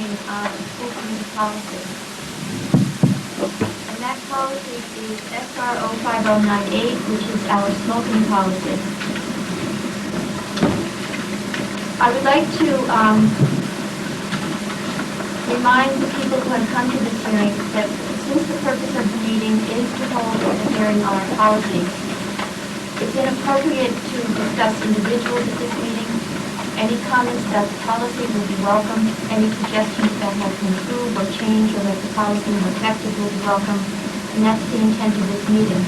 meeting on school committee policy. And that policy is SRO 5098, which is our smoking policy. I would like to remind the people who have come to this hearing that since the purpose of the meeting is to hold a hearing on our policy, it's inappropriate to discuss individuals at this meeting. Any comments about the policy will be welcome. Any suggestions that help improve or change or make the policy more effective will be welcome. And that's the intent of this meeting.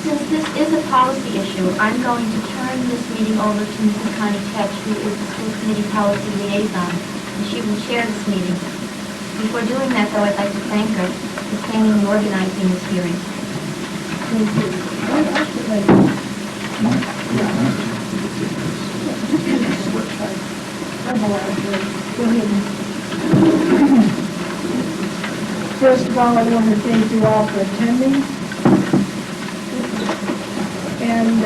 Since this is a policy issue, I'm going to turn this meeting over to Mrs. Connie Tetch, who is the school committee policy liaison, and she will chair this meeting. Before doing that, though, I'd like to thank her for planning and organizing this hearing. Thank you. First of all, I want to thank you all for attending. And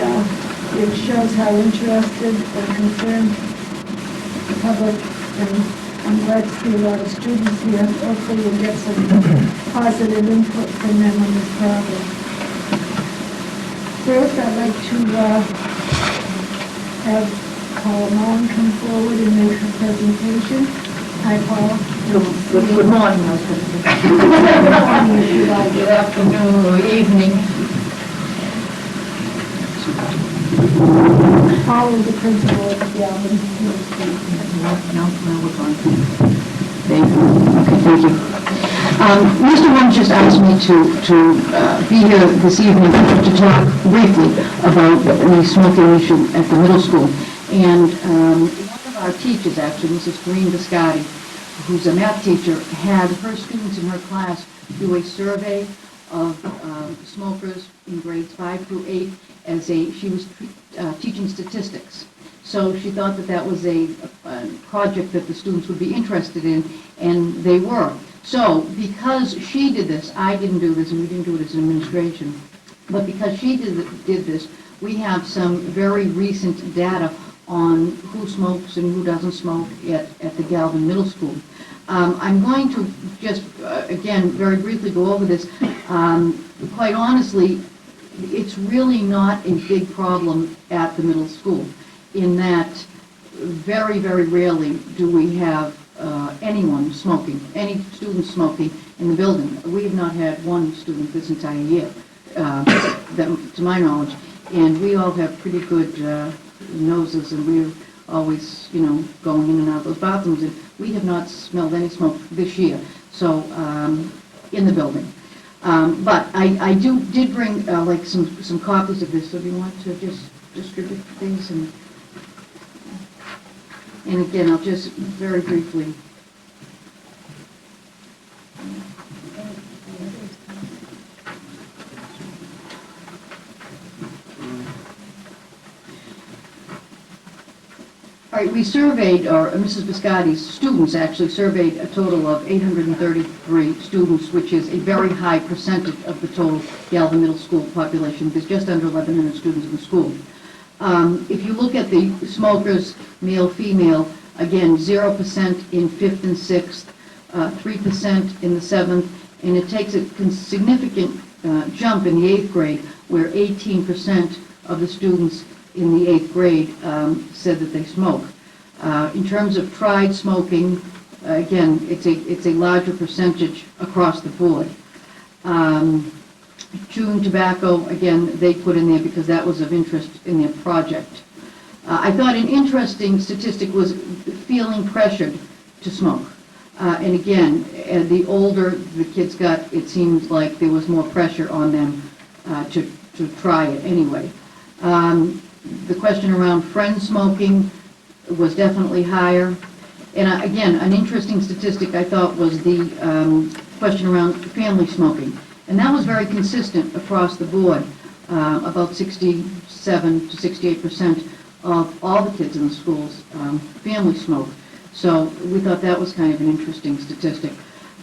it shows how interested and concerned the public, and I'm glad to see a lot of students here. Hopefully we'll get some positive input from them on this problem. First, I'd like to have Paula Mullen come forward and make her presentation. Hi, Paula. Good morning, Good afternoon or evening. Paula is the principal at the Albany Middle School. No, we're going. Thank you. Okay, thank you. Mr. Wong just asked me to be here this evening to talk briefly about the smoking issue at the middle school. And one of our teachers, actually, Mrs. Green Biscotti, who's a math teacher, had her students in her class do a survey of smokers in grades 5 through 8 as she was teaching statistics. So she thought that was a project that the students would be interested in, and they were. So because she did this, I didn't do this, and we didn't do it as an administration, but because she did this, we have some very recent data on who smokes and who doesn't smoke at the Galvin Middle School. I'm going to just, again, very briefly go over this. Quite honestly, it's really not a big problem at the middle school, in that very, very rarely do we have anyone smoking, any student smoking in the building. We have not had one student this entire year, to my knowledge, and we all have pretty good noses, and we're always, going in and out of those bathrooms, and we have not smelled any smoke this year, so, in the building. But I did bring, like, some copies of this, so if you want to just distribute these, and again, I'll just very briefly. All right, we surveyed, or Mrs. Biscotti's students actually surveyed a total of 833 students, which is a very high percentage of the total Galvin Middle School population. There's just under 1,100 students in the school. If you look at the smokers, male, female, again, 0% in 5th and 6th, 3% in the 7th, and it takes a significant jump in the 8th grade, where 18% of the students in the 8th grade said that they smoke. In terms of tried smoking, again, it's a larger percentage across the board. Chewing tobacco, again, they put in there because that was of interest in their project. I thought an interesting statistic was feeling pressured to smoke. And again, the older the kids got, it seemed like there was more pressure on them to try it anyway. The question around friends smoking was definitely higher. And again, an interesting statistic I thought was the question around family smoking. And that was very consistent across the board. About 67 to 68% of all the kids in the schools family smoke. So we thought that was kind of an interesting statistic.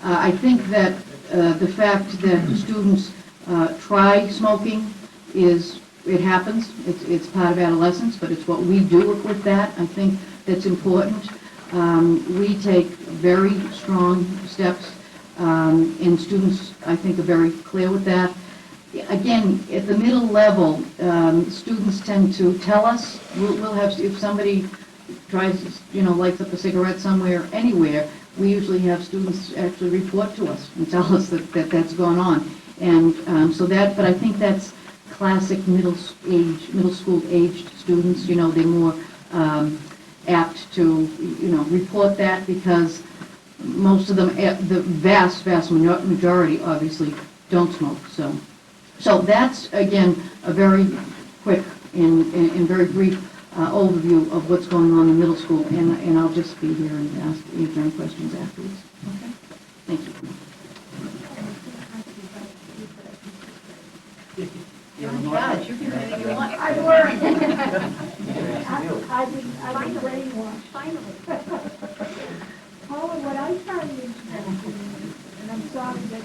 I think that the fact that students try smoking it happens. It's part of adolescence, but it's what we do with that. I think that's important. We take very strong steps, and students, I think, are very clear with that. Again, at the middle level, students tend to tell us. We'll have, if somebody tries, lights up a cigarette somewhere, anywhere, we usually have students actually report to us and tell us that that's gone on. And but I think that's classic middle school aged students. They're more apt to, report that because most of them, the vast majority, obviously, don't smoke. So that's, again, a very quick and very brief overview of what's going on in middle answer any questions afterwards. Okay? Thank you. God, you can do anything you want. I learned. I've been brainwashed. Finally. Oh, what I find interesting, and I'm sorry that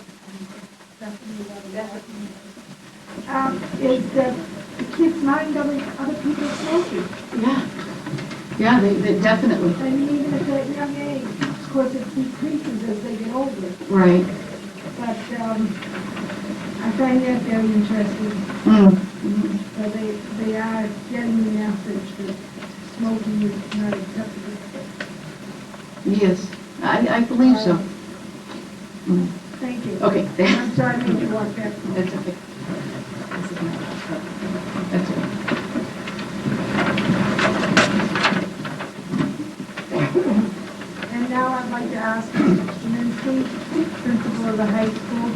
is that the kids mind other people smoking. Yeah, they definitely. I mean, even at that young age, of course, it decreases as they get older. Right. But I find that very interesting. Mm-hmm. So they are getting the message that smoking is not acceptable. Yes, I believe so. Mm. Thank you. Okay. I'm sorry I made you walk back. That's okay. That's okay. And now I'd like to ask Mr. Kaminsky, principal of the high school,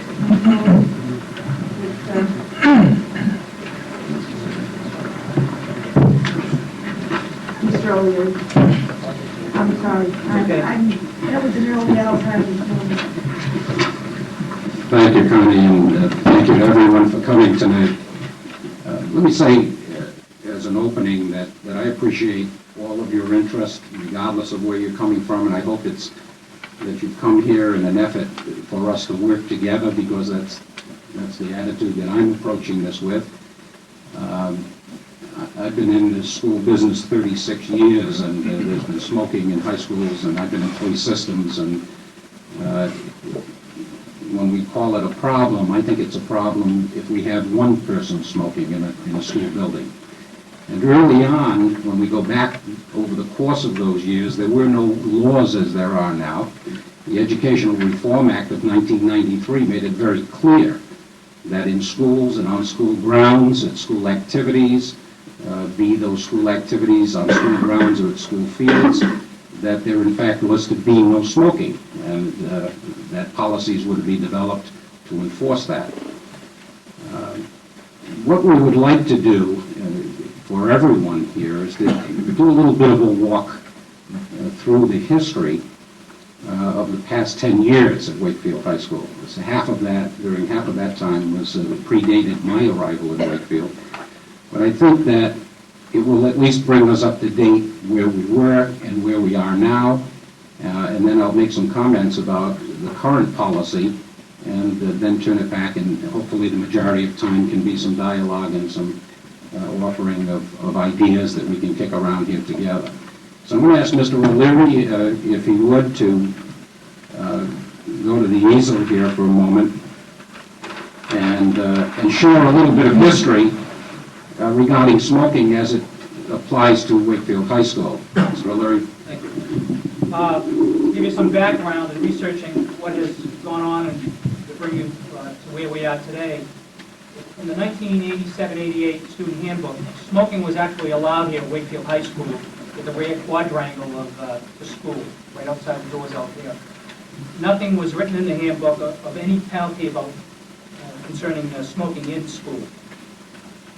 Mr. O'Leary. I'm sorry. That was an early Alzheimer's moment. Thank you, Connie, and thank you to everyone for coming tonight. Let me say, as an opening, that I appreciate all of your interest, regardless of where you're coming from, and I hope that you've come here in an effort for us to work together, because that's the attitude that I'm approaching this with. I've been in the school business 36 years, and there's been smoking in high schools, and I've been in police systems, and when we call it a problem, I think it's a problem if we have one person smoking in a school building. And early on, when we go back over the course of those years, there were no laws as there are now. The Educational Reform Act of 1993 made it very clear that in schools and on school grounds, at school activities, be those school activities on school grounds or at school fields, that there in fact was to be no smoking, and that policies would be developed to enforce that. What we would like to do for everyone here is to do a little bit of a walk through the history of the past 10 years at Wakefield High School. So during half of that time predated my arrival in Wakefield. But I think that it will at least bring us up to date where we were and where we are now. And then I'll make some comments about the current policy, and then turn it back, and hopefully the majority of time can be some dialogue and some offering of ideas that we can kick around here together. So I'm going to ask Mr. O'Leary, if he would, to go to the easel here for a moment and share a little bit of history regarding smoking as it applies to Wakefield High School. Mr. O'Leary. Thank you. Give you some background in researching what has gone on and to bring you to where we are today. In the 1987-88 student handbook, smoking was actually allowed here at Wakefield High School with the rear quadrangle of the school, right outside the doors out there. Nothing was written in the handbook of any penalty about concerning smoking in school.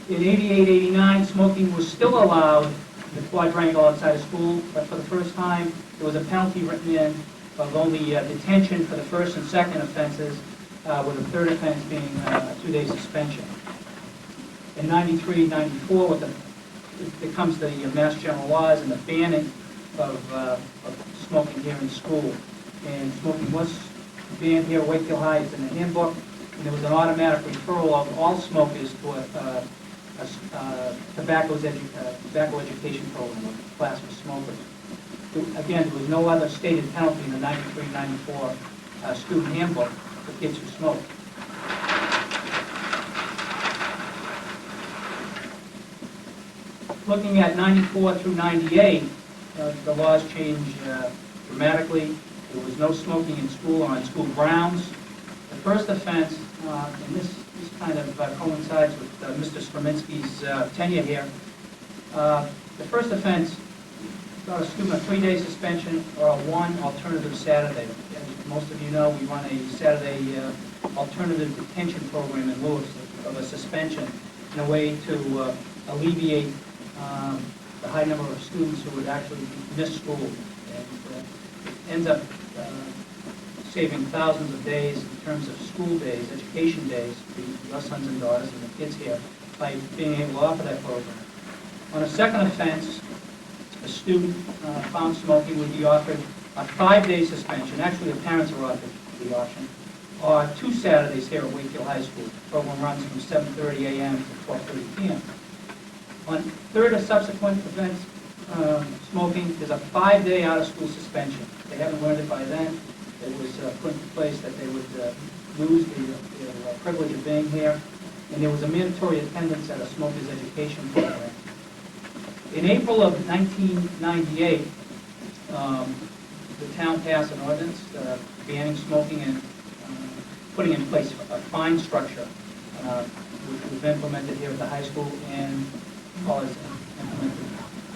In 88-89, smoking was still allowed in the quadrangle outside of school, but for the first time, there was a penalty written in of only detention for the first and second offenses, with the third offense being a 2-day suspension. In 93-94, it comes to the Mass General laws and the banning of smoking here in school. And smoking was banned here at Wakefield High. It's in the handbook, and there was an automatic referral of all smokers to a tobacco education program, a class for smokers. Again, there was no other stated penalty in the 93-94 student handbook for kids who smoke. Looking at 94 through 98, the laws changed dramatically. There was no smoking in school or on school grounds. The first offense, and this kind of coincides with Mr. Sperminsky's tenure here. The first offense got a student a 3-day suspension or a 1 alternative Saturday. As most of you know, we run a Saturday alternative detention program in lieu of a suspension in a way to alleviate the high number of students who would actually miss school. And it ends up saving thousands of days in terms of school days, education days, for your sons and daughters and the kids here by being able to offer that program. On a second offense, a student found smoking would be offered a 5-day suspension. Actually, the parents are offered the option, or 2 Saturdays here at Wakefield High School. The program runs from 7:30 a.m. to 12:30 p.m. On third or subsequent offense, smoking, there's a 5-day out-of-school suspension. They haven't learned it by then. It was put into place that they would lose the privilege of being here, and there was a mandatory attendance at a smoker's education program. In April of 1998, the town passed an ordinance banning smoking and putting in place a fine structure, which was implemented here at the high school and was implemented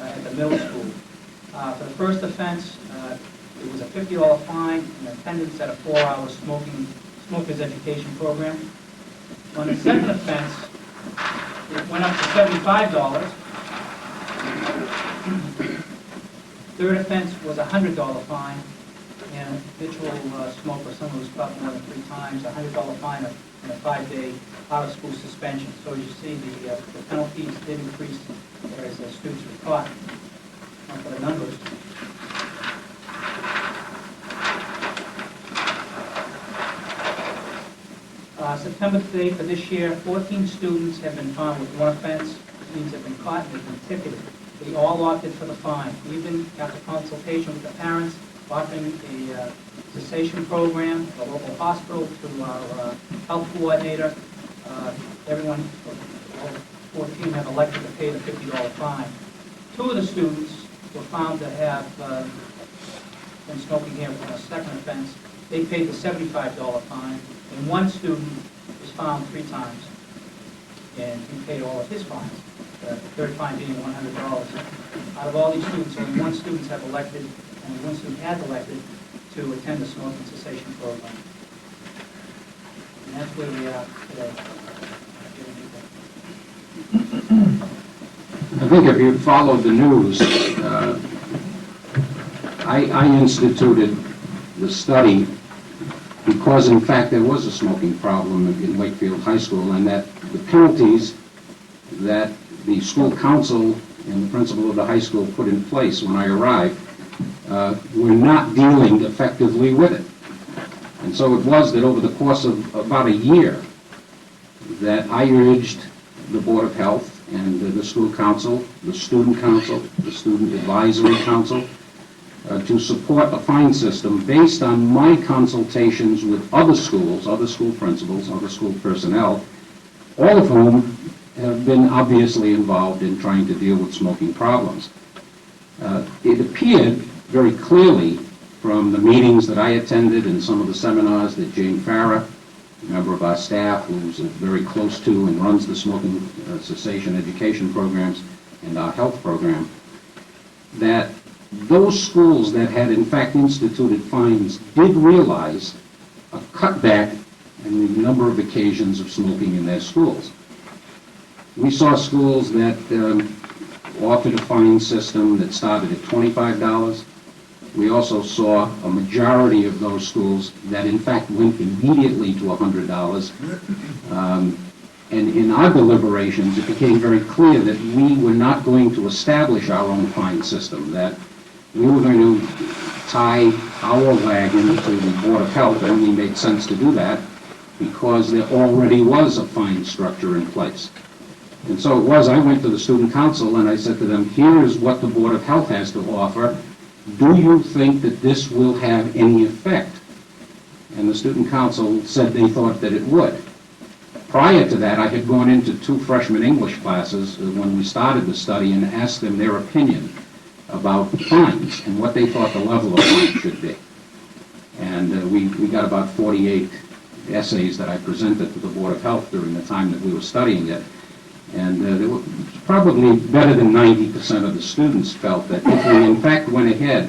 at the middle school. For the first offense, it was a $50 fine and attendance at a 4-hour smoker's education program. On the second offense, it went up to $75. Third offense was a $100 fine, and habitual smoker, someone who's stopped more than 3 times, a $100 fine and a 5-day out-of-school suspension. So as you see, the penalties did increase as the students were caught. Not for the numbers. September 8th of this year, 14 students have been found with 1 offense. Students have been caught and have been ticketed. They all opted for the fine. Even after consultation with the parents, offering a cessation program, the local hospital, to our health coordinator, everyone, all 14 have elected to pay the $50 fine. 2 of the students were found to have been smoking here on a second offense. They paid the $75 fine, and 1 student was found 3 times, and he paid all of his fines. The third fine being $100. Out of all these students, only 1 student have elected, and 1 student has elected to attend the smoking cessation program. And that's where we are today. I think if you followed the news, I instituted the study because, in fact, there was a smoking problem in Wakefield High School, and that the penalties that the school council and the principal of the high school put in place when I arrived were not dealing effectively with it. And so it was that over the course of about a year that I urged the Board of Health and the school council, the student advisory council, to support a fine system based on my consultations with other school principals, other school personnel, all of whom have been obviously involved in trying to deal with smoking problems. It appeared very clearly from the meetings that I attended and some of the seminars that Jane Farah, a member of our staff who's very close to and runs the smoking cessation education programs and our health program, that those schools that had in fact instituted fines did realize a cutback in the number of occasions of smoking in their schools. We saw schools that offered a fine system that started at $25. We also saw a majority of those schools that in fact went immediately to $100. And in our deliberations, it became very clear that we were not going to establish our own fine system, that we were going to tie our wagon to the Board of Health. It only made sense to do that because there already was a fine structure in place. And so it was, I went to the student council and I said to them, here is what the Board of Health has to offer, do you think that this will have any effect? And the student council said they thought that it would. Prior to that, I had gone into 2 freshman English classes when we started the study and asked them their opinion about fines and what they thought the level of fine should be. And we got about 48 essays that I presented to the Board of Health during the time that we were studying it. And there were probably better than 90% of the students felt that if we in fact went ahead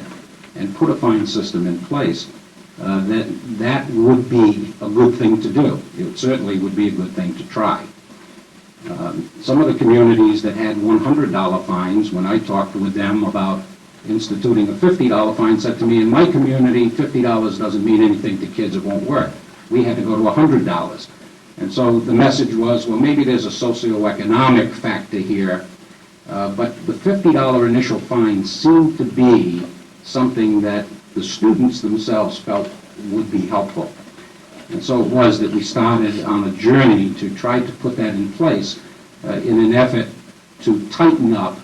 and put a fine system in place, that would be a good thing to do. It certainly would be a good thing to try. Some of the communities that had $100 fines, when I talked with them about instituting a $50 fine, said to me, in my community, $50 doesn't mean anything to kids, it won't work. We had to go to $100. And so the message was, well, maybe there's a socioeconomic factor here, but the $50 initial fine seemed to be something that the students themselves felt would be helpful. And so it was that we started on a journey to try to put that in place in an effort to tighten up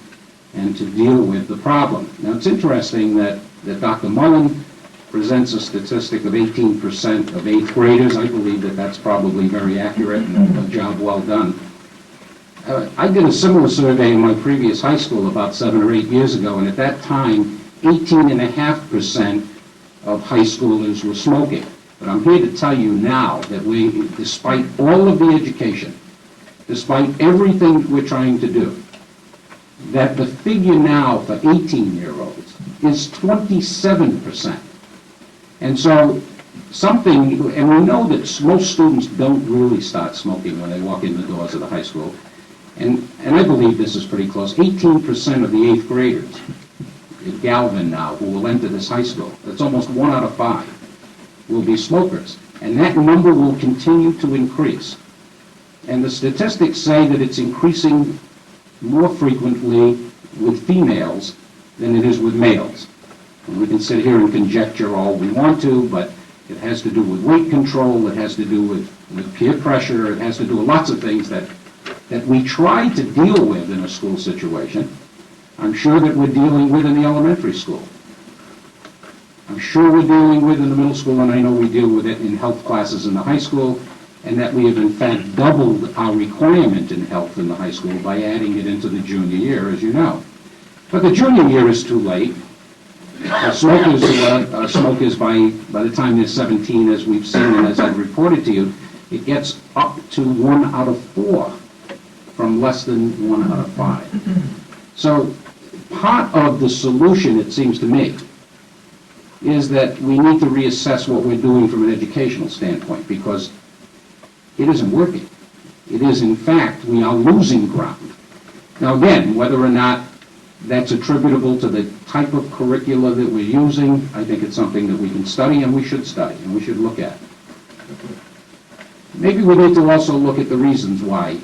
and to deal with the problem. Now, it's interesting that Dr. Mullen presents a statistic of 18% of 8th graders. I believe that that's probably very accurate and a job well done. I did a similar survey in my previous high school about 7 or 8 years ago, and at that time, 18.5% of high schoolers were smoking. But I'm here to tell you now that we, despite all of the education, despite everything we're trying to do, that the figure now for 18-year-olds is 27%. And so something, and we know that most students don't really start smoking when they walk in the doors of the high school, and I believe this is pretty close. 18% of the 8th graders in Galvin now who will enter this high school, that's almost 1 out of 5, will be smokers. And that number will continue to increase. And the statistics say that it's increasing more frequently with females than it is with males. And we can sit here and conjecture all we want to, but it has to do with weight control, it has to do with peer pressure, it has to do with lots of things that we try to deal with in a school situation. I'm sure that we're dealing with in the elementary school. I'm sure we're dealing with in the middle school, and I know we deal with it in health classes in the high school, and that we have in fact doubled our requirement in health in the high school by adding it into the junior year, as you know. But the junior year is too late. Smokers who are smokers by the time they're 17, as we've seen and as I've reported to you, it gets up to 1 out of 4 from less than 1 out of 5. So part of the solution, it seems to me, is that we need to reassess what we're doing from an educational standpoint, because it isn't working. It is, in fact, we are losing ground. Now again, whether or not that's attributable to the type of curricula that we're using, I think it's something that we can study and we should study and we should look at. Maybe we need to also look at the reasons why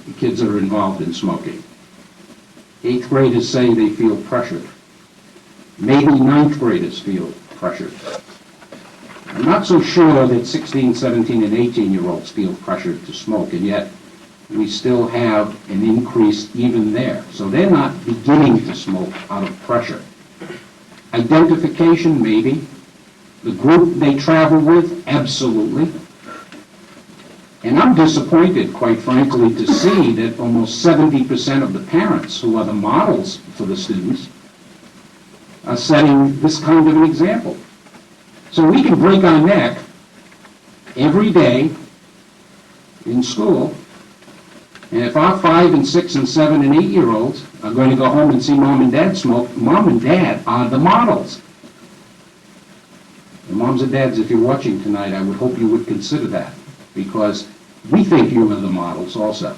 the kids are involved in smoking. 8th graders say they feel pressured. Maybe 9th graders feel pressured. I'm not so sure that 16, 17, and 18-year-olds feel pressured to smoke, and yet we still have an increase even there. So they're not beginning to smoke out of pressure. Identification, maybe. The group they travel with, absolutely. And I'm disappointed, quite frankly, to see that almost 70% of the parents who are the models for the students are setting this kind of an example. So we can break our neck every day in school, and if our 5 and 6 and 7 and 8-year-olds are going to go home and see mom and dad smoke, mom and dad are the models. And moms and dads, if you're watching tonight, I would hope you would consider that, because we think you are the models also.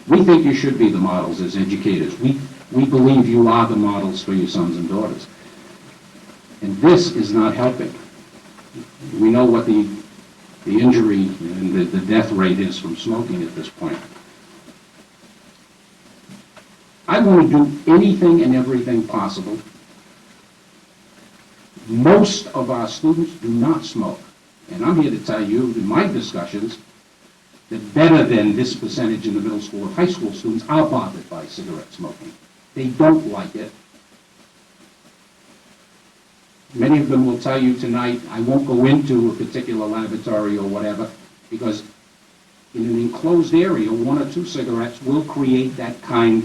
We think you should be the models as educators. We believe you are the models for your sons and daughters. And this is not helping. We know what the injury and the death rate is from smoking at this point. I want to do anything and everything possible. Most of our students do not smoke. And I'm here to tell you, in my discussions, that better than this percentage in the middle school or high school students are bothered by cigarette smoking. They don't like it. Many of them will tell you tonight, I won't go into a particular laboratory or whatever, because in an enclosed area, 1 or 2 cigarettes will create that kind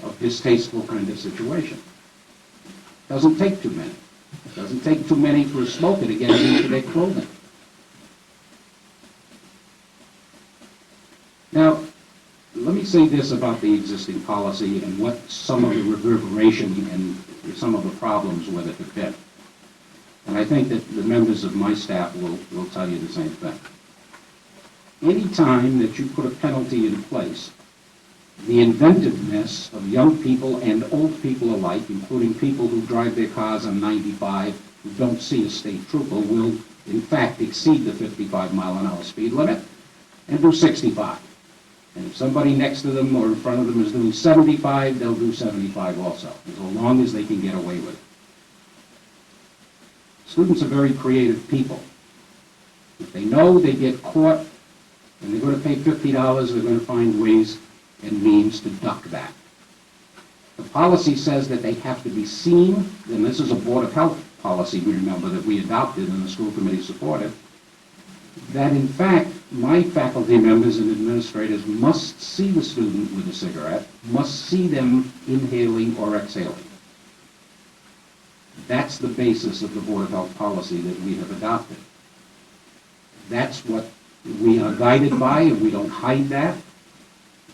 of distasteful kind of situation. Doesn't take too many. Doesn't take too many for a smoker to get it into their clothing. Now, let me say this about the existing policy and what some of the reverberation and some of the problems with it have been. And I think that the members of my staff will tell you the same thing. Any time that you put a penalty in place, the inventiveness of young people and old people alike, including people who drive their cars on 95, who don't see a state trooper, will in fact exceed the 55-mile-an-hour speed limit and do 65. And if somebody next to them or in front of them is doing 75, they'll do 75 also, as long as they can get away with it. Students are very creative people. If they know they get caught and they're going to pay $50, they're going to find ways and means to duck that. The policy says that they have to be seen, and this is a Board of Health policy, we remember, that we adopted and the school committee supported, that in fact, my faculty members and administrators must see the student with a cigarette, must see them inhaling or exhaling. That's the basis of the Board of Health policy that we have adopted. That's what we are guided by, and we don't hide that.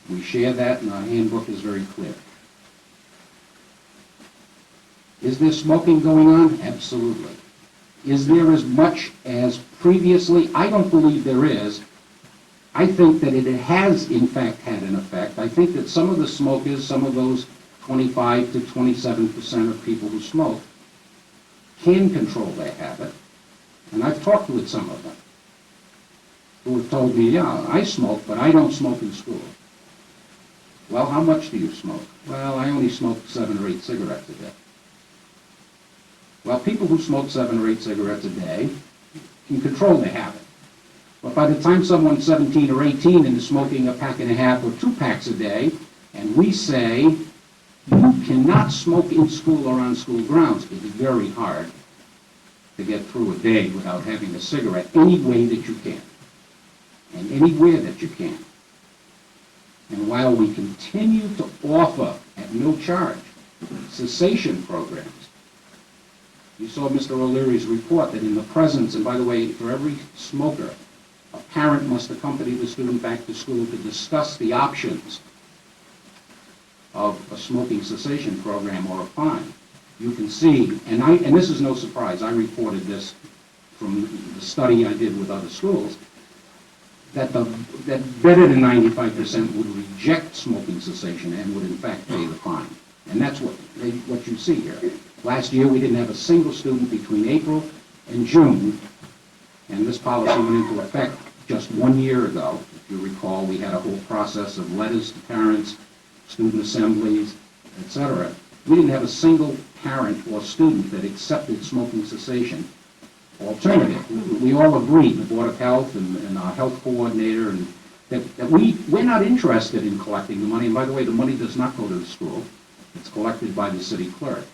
We share that, and our handbook is very clear. Is there smoking going on? Absolutely. Is there as much as previously? I don't believe there is. I think that it has, in fact, had an effect. I think that some of the smokers, some of those 25 to 27% of people who smoke, can control their habit. And I've talked with some of them who have told me, yeah, I smoke, but I don't smoke in school. Well, how much do you smoke? Well, I only smoke 7 or 8 cigarettes a day. Well, people who smoke 7 or 8 cigarettes a day can control their habit. But by the time someone's 17 or 18 and is smoking a pack and a half or 2 packs a day, and we say, you cannot smoke in school or on school grounds, it is very hard to get through a day without having a cigarette any way that you can, and anywhere that you can. And while we continue to offer, at no charge, cessation programs, you saw Mr. O'Leary's report that in the presence, and by the way, for every smoker, a parent must accompany the student back to school to discuss the options of a smoking cessation program or a fine. You can see, and this is no surprise, I reported this from the study I did with other schools, that better than 95% would reject smoking cessation and would in fact pay the fine. And that's what you see here. Last year, we didn't have a single student between April and June, and this policy went into effect just 1 year ago. If you recall, we had a whole process of letters to parents, student assemblies, etc. We didn't have a single parent or student that accepted smoking cessation alternative. We all agreed, the Board of Health and our health coordinator, and that we're not interested in collecting the money. And by the way, the money does not go to the school. It's collected by the city clerk.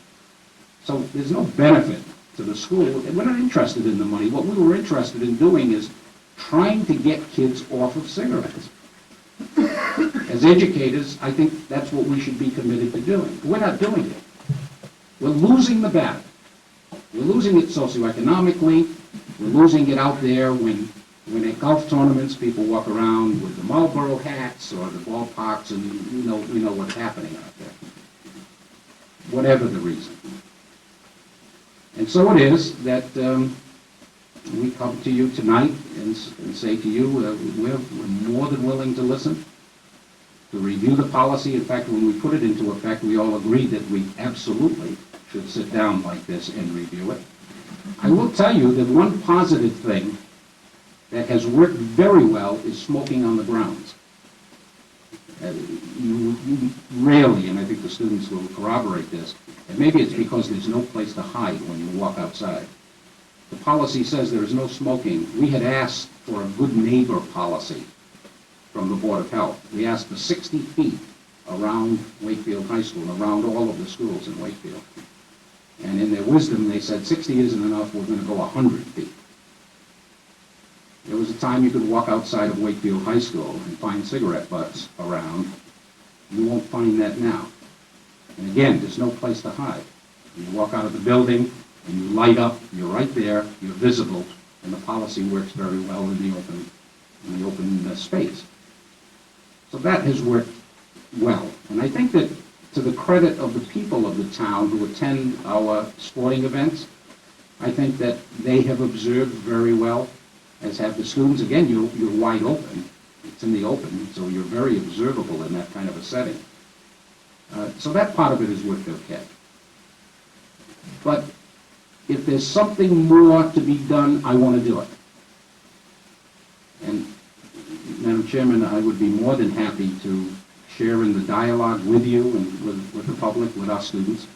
So there's no benefit to the school. We're not interested in the money. What we were interested in doing is trying to get kids off of cigarettes. As educators, I think that's what we should be committed to doing. We're not doing it. We're losing the battle. We're losing it socioeconomically. We're losing it out there when at golf tournaments people walk around with the Marlboro hats or the ballparks, and we know what's happening out there. Whatever the reason. And so it is that we come to you tonight and say to you, we're more than willing to listen, to review the policy. In fact, when we put it into effect, we all agreed that we absolutely should sit down like this and review it. I will tell you that one positive thing that has worked very well is smoking on the grounds. You rarely, and I think the students will corroborate this, and maybe it's because there's no place to hide when you walk outside. The policy says there is no smoking. We had asked for a good neighbor policy from the Board of Health. We asked for 60 feet around Wakefield High School, around all of the schools in Wakefield. And in their wisdom, they said 60 isn't enough, we're going to go 100 feet. There was a time you could walk outside of Wakefield High School and find cigarette butts around. You won't find that now. And again, there's no place to hide. You walk out of the building and you light up, you're right there, you're visible, and the policy works very well in the open space. So that has worked well. And I think that to the credit of the people of the town who attend our sporting events, I think that they have observed very well, as have the students. Again, you're wide open. It's in the open, so you're very observable in that kind of a setting. So that part of it has worked okay. But if there's something more to be done, I want to do it. And, Madam Chairman, I would be more than happy to share in the dialogue with you and with the public, with our students,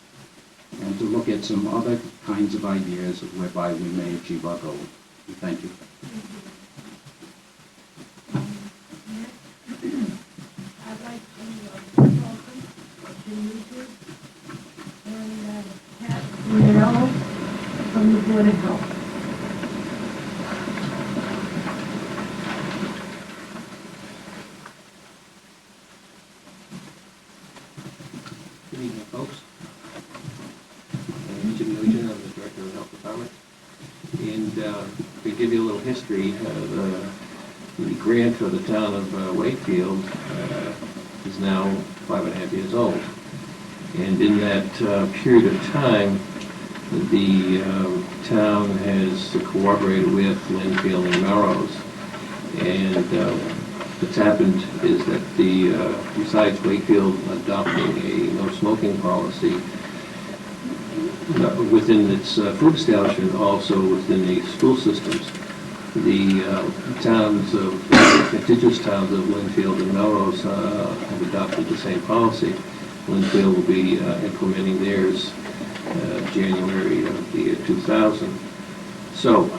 and to look at some other kinds of ideas whereby we may achieve our goal. Thank you. I'd like to welcome Denise and Pat Mel from the Board of Health. Good evening, folks. I'm Jim Nugent, I'm the Director of the Health Department. And to give you a little history, the grant for the town of Wakefield is now 5.5 years old. And in that period of time, the town has cooperated with Linfield and Melrose. And what's happened is that besides Wakefield adopting a no smoking policy within its food establishment, also within the school systems, the contiguous towns of Linfield and Melrose have adopted the same policy. Linfield will be implementing theirs January of the year 2000. So,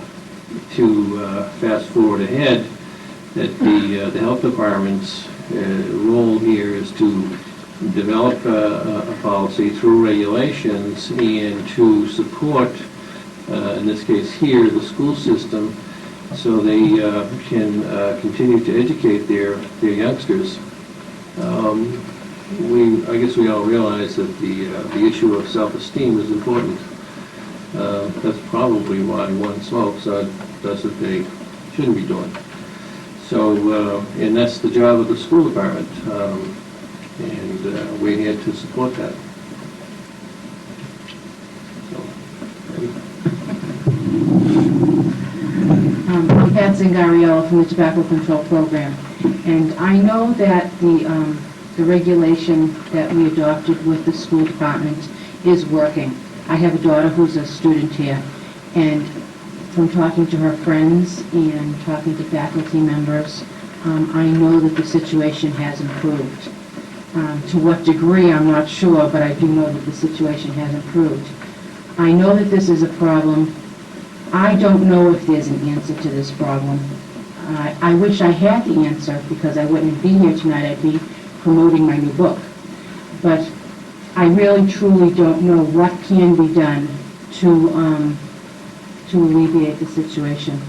to fast forward ahead, that the health department's role here is to develop a policy through regulations and to support, in this case here, the school system, so they can continue to educate their youngsters. I guess we all realize that the issue of self-esteem is important. That's probably why one smokes, does what they shouldn't be doing. So, and that's the job of the school department, and we're here to support that. So, I'm Pat Zingariello from the Tobacco Control Program, and I know that the regulation that we adopted with the school department is working. I have a daughter who's a student here, and from talking to her friends and talking to faculty members, I know that the situation has improved. To what degree, I'm not sure, but I do know that the situation has improved. I know that this is a problem. I don't know if there's an answer to this problem. I wish I had the answer, because I wouldn't be here tonight. I'd be promoting my new book. But I really, truly don't know what can be done to alleviate the situation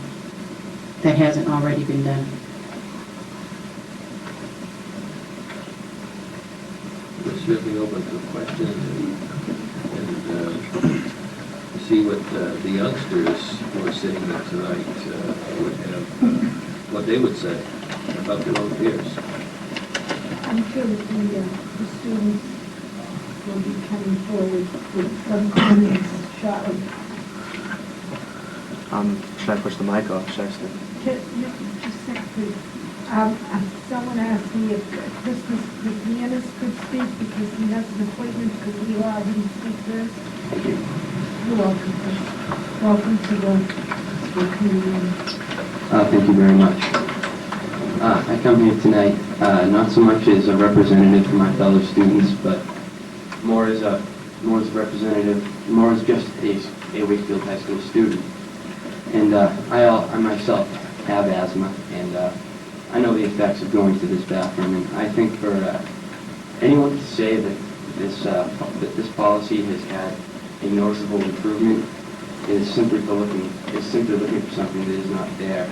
that hasn't already been done. we're certainly open to questions and see what the youngsters who are sitting here tonight would have, what they would say about their own peers. I'm sure that the students will be coming forward with some comments shortly. Should I push the mic off? Should I stay? Just a sec, please. Someone asked me if Christmas McManus could speak because he has an appointment. Could we allow him to speak first? Thank you. You're welcome. Welcome to the school committee. Thank you very much. I come here tonight not so much as a representative for my fellow students, but more as a representative, more as just a Wakefield High School student. And I myself have asthma, and I know the effects of going to this bathroom. And I think for anyone to say that this policy has had a noticeable improvement is simply looking for something that is not there.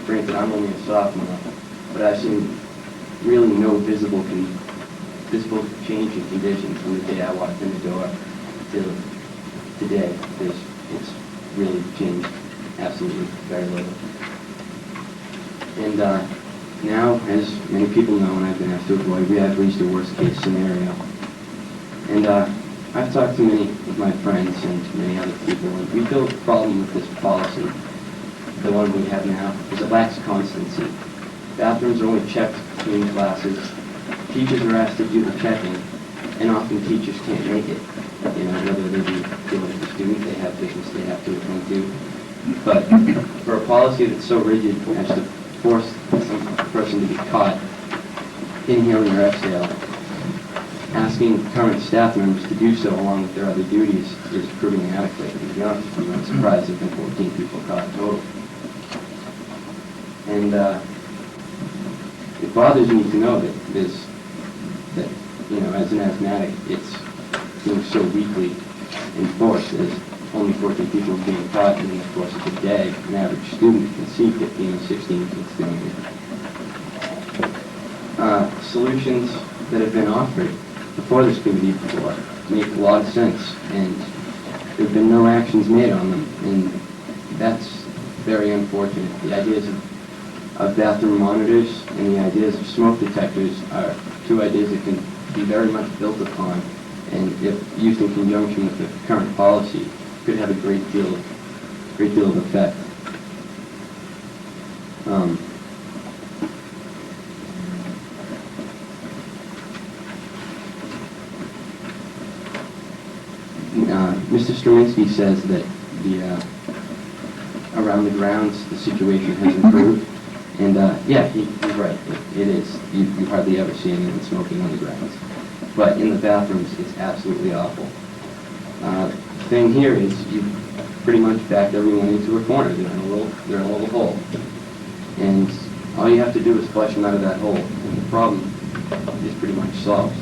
Granted, I'm only a sophomore, but I've seen really no visible change in conditions from the day I walked in the door to today. It's really changed absolutely very little. And now, as many people know, and I've been asked to avoid, we have reached a worst-case scenario. And I've talked to many of my friends and many other people, and we feel the problem with this policy, the one we have now, is it lacks constancy. Bathrooms are only checked between classes. Teachers are asked to do the checking, and often teachers can't make it. You know, whether they be dealing with the student, they have business they have to attend to. But for a policy that's so rigid as to force some person to be caught inhaling or exhale, asking current staff members to do so along with their other duties is proving inadequate. And to be honest with you, I'm surprised there have been 14 people caught total. And it bothers me to know that you know, as an asthmatic, it's being so weakly enforced as only 14 people being caught in the course of the day. An average student can see 15 or 16 kids doing it. Solutions that have been offered before this committee before make a lot of sense, and there have been no actions made on them, and that's very unfortunate. The ideas of bathroom monitors and the ideas of smoke detectors are two ideas that can be very much built upon, and if used in conjunction with the current policy, could have a great deal of effect. Mr. Straminski says that around the grounds the situation has improved, and yeah, he's right. It is. You hardly ever see anyone smoking on the grounds, but in the bathrooms it's absolutely awful. The thing here is you pretty much backed everyone into a corner. They're in a little hole, and all you have to do is flush them out of that hole, and the problem is pretty much solved.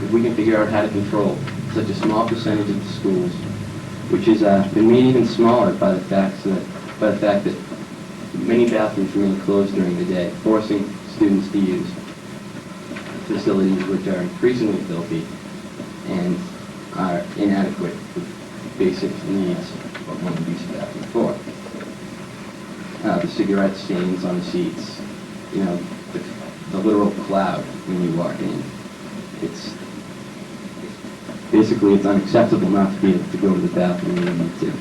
If we can figure out how to control such a small percentage of the schools, which has been made even smaller by the fact that many bathrooms remain closed during the day, forcing students to use facilities which are increasingly filthy and are inadequate with basic needs of one would use a bathroom for. The cigarette stains on the seats, you know, the literal cloud when you walk in. Basically, it's unacceptable not to be able to go to the bathroom when you need to.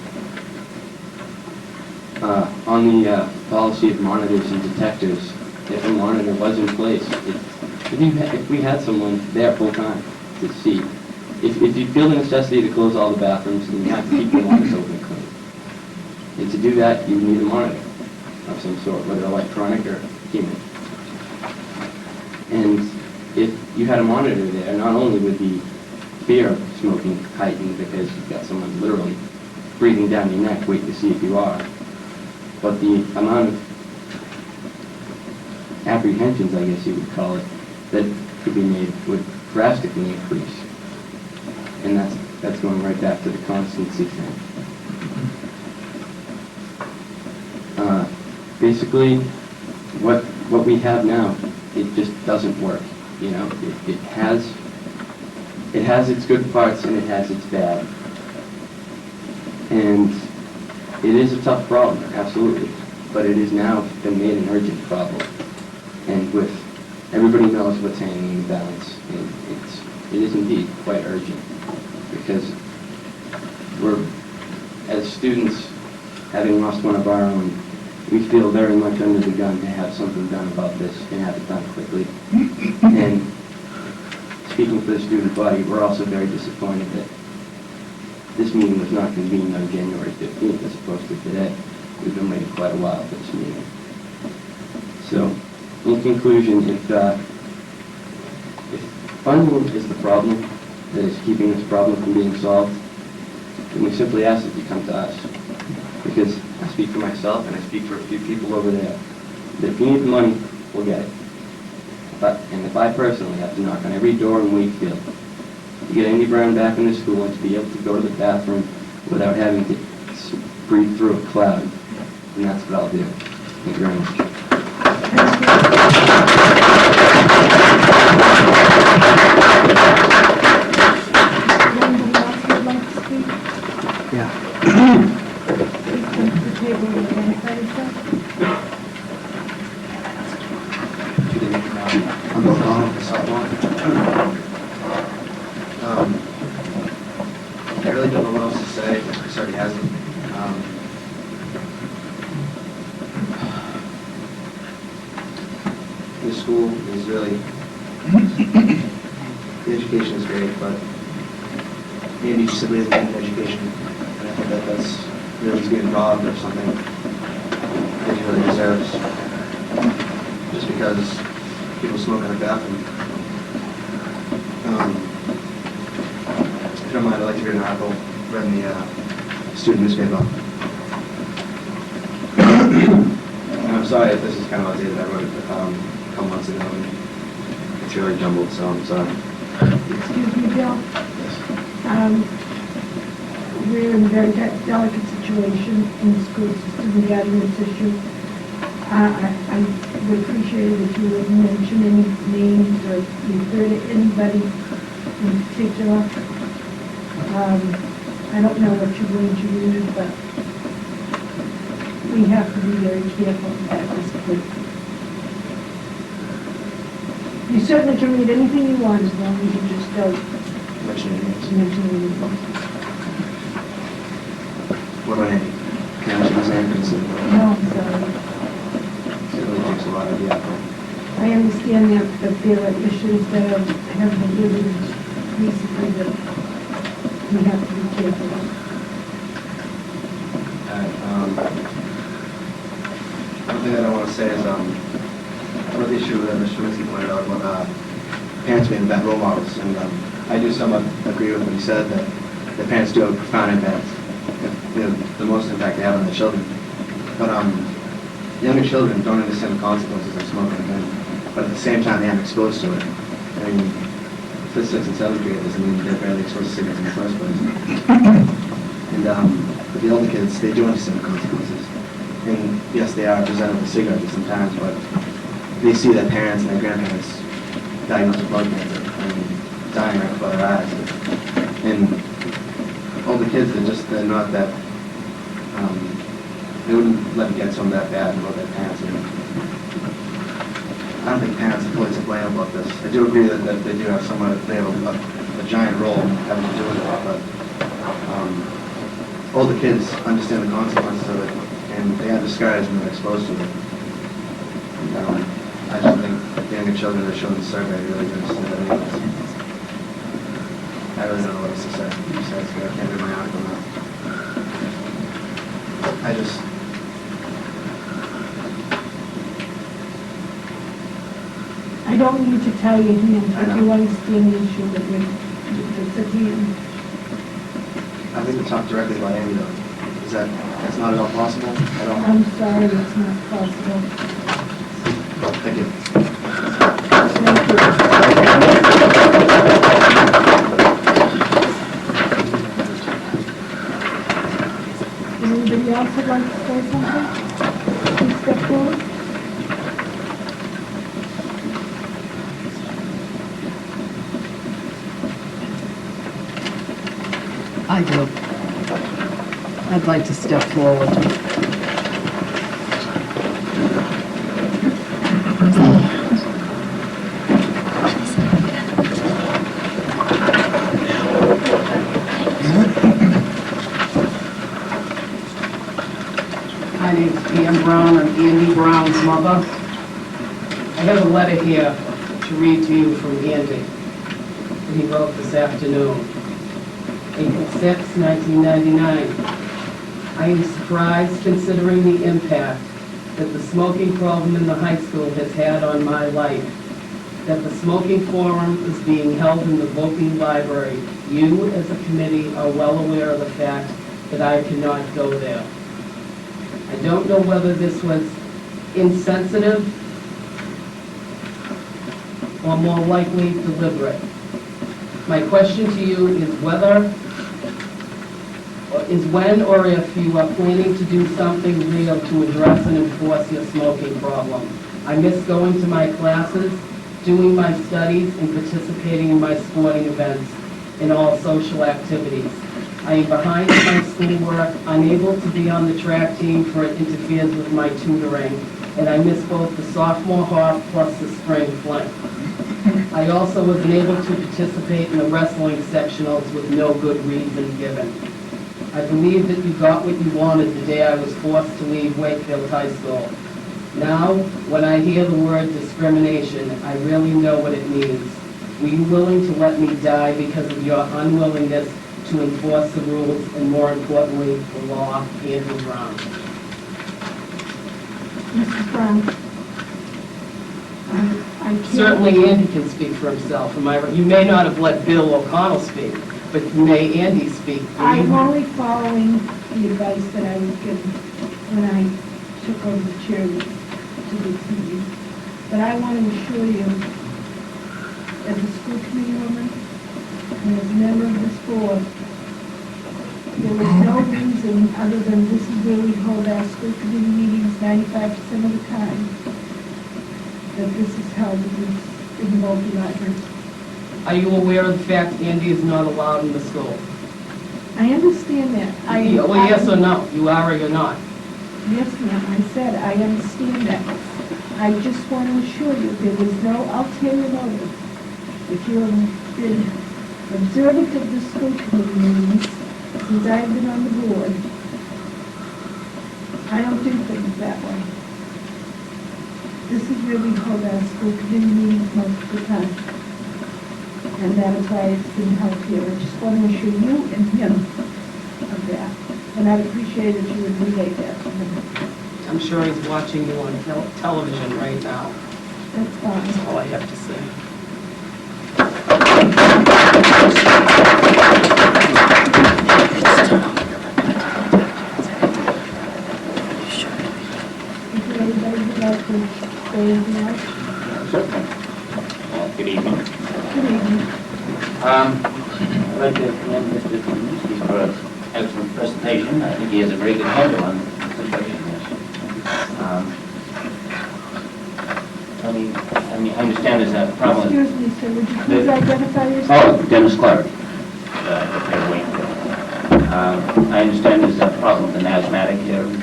On the policy of monitors and detectors, if a monitor was in place, if we had someone there full time to see, if you feel the necessity to close all the bathrooms, then you have to keep the monitors open and clean. And to do that, you need a monitor of some sort, whether electronic or human. And if you had a monitor there, not only would the fear of smoking heightened because you've got someone literally breathing down your neck waiting to see if you are, but the amount of apprehensions, I guess you would call it, that could be made would drastically increase. And that's going right back to the constancy thing. Basically, what we have now, it just doesn't work. You know, it has its good parts and it has its bad. And it is a tough problem, absolutely. But it has now been made an urgent problem. And with everybody knows what's hanging in the balance. And it is indeed quite urgent. Because we're, as students, having lost one of our own, we feel very much under the gun to have something done about this and have it done quickly. And speaking for the student body, we're also very disappointed that this meeting was not convened on January 15th as opposed to today. We've been waiting quite a while for this meeting. So, in conclusion, if funding is the problem that is keeping this problem from being solved, then we simply ask that you come to us. Because I speak for myself and I speak for a few people over there, that if you need the money, we'll get it. And if I personally have to knock on every door in Wakefield to get Andy Brown back into school and to be able to go to the bathroom without having to breathe through a cloud. And that's what I'll do. Thank you very much. Anybody else would like to speak? Yeah. Please come to the table and identify yourself. I'm Bill Connell from Southmont. I really don't know what else to say. Chris already has it. The school is really, the education is great, but Andy simply isn't getting education. And I think that that's really he's getting robbed of something that he really deserves. Just because people smoke in the bathroom. If you don't mind, I'd like to read an article read in the student newspaper. And I'm sorry if this is kind of outdated. I wrote it a couple months ago. And it's really jumbled, so I'm sorry. Excuse me, Bill. We're in a very delicate situation in the school system regarding this issue. I would appreciate it if you would mention any names or refer to anybody in particular. I don't know what you're going to use, but we have to be very careful at this point. You certainly can read anything you want as long as you just don't Mention your names. mention anything. What about Andy? Can I mention his name? Because No, I'm sorry. it really takes a lot of the article. I understand that there are issues that have been living recently that we have to be careful of. One thing that I want to say is, another issue that Mr. Winsky pointed out about parents being bad role models, and I do somewhat agree with what he said, that the parents do have a profound impact, the most impact they have on their children. But younger children don't understand the consequences of smoking, but at the same time they aren't exposed to it. I mean, 5th, 6th, and 7th graders, I mean, they're barely exposed to cigarettes in the first place. And with the older kids, they do understand the consequences. And yes, they are presented with cigarettes sometimes, but they see their parents and their grandparents diagnosed with blood cancer and dying right before their eyes. And older kids, they're not that, they wouldn't let it get to them that bad about their parents. And I don't think parents are fully to blame about this. I do agree that they do have they have a giant role having to do with it, but older kids understand the consequences of it, and they are discouraged when they're exposed to it. And, I just think the younger children that are shown in the survey really do understand that anyways. I really don't know what else to say. Besides, I can't read my article now. I don't need to tell you here, I but know. you understand the issue that it's at hand. I think we talked directly about Andy though. That's not at all possible at all? I'm sorry, it's not possible. Thank you. Anybody else would like to say something? Please step forward. I do. I'd like to step forward. My name's Ann Brown. I'm Andy Brown's mother. I have a letter here to read to you from Andy that he wrote this afternoon. April 6, 1999. I am surprised considering the impact that the smoking problem in the high school has had on my life, that the smoking forum is being held in the Voking Library. You, as a committee, are well aware of the fact that I cannot go there. I don't know whether this was insensitive or more likely deliberate. My question to you is when or if you are planning to do something real to address and enforce your smoking problem. I miss going to my classes, doing my studies, and participating in my sporting events and all social activities. I am behind in my schoolwork, unable to be on the track team for it interferes with my tutoring, and I miss both the sophomore hop plus the spring fling. I also was unable to participate in the wrestling sectionals with no good reason given. I believe that you got what you wanted the day I was forced to leave Wakefield High School. Now, when I hear the word discrimination, I really know what it means. Were you willing to let me die because of your unwillingness to enforce the rules and, more importantly, the law, Andrew Brown? Mrs. Brown? I can't... Certainly Andy can speak for himself. Am I right? You may not have let Bill O'Connell speak, but may Andy speak? I'm only following the advice that I was given when I took over the chair to this meeting. But I want to assure you, as a school committee woman and as a member of this board, there was no reason other than this is where we hold our school committee meetings 95% of the time, that this is held in the multi-library. Are you aware of the fact Andy is not allowed in the school? I understand that. Well, yes or no? You are or you're not? Yes, ma'am, I said I understand that. I just want to assure you, there was no ulterior motive. If you have been observant of the school committee meetings since I've been on the board, I don't do things that way. This is where we hold our school committee meetings most of the time. And that is why it's been held here. I just want to assure you and him of that. And I'd appreciate if you would relay that to him. I'm sure he's watching you on television right now. That's fine. That's all I have to say. Is there anybody who'd like to say anything else? Certainly. Good evening. Good evening. I'd like to commend Mr. Kaminsky for an excellent presentation. I think he has a very good handle on the situation. I understand there's a problem. Excuse me, sir, would you please identify yourself? Oh, Dennis Clark. I understand there's a problem with an asthmatic here in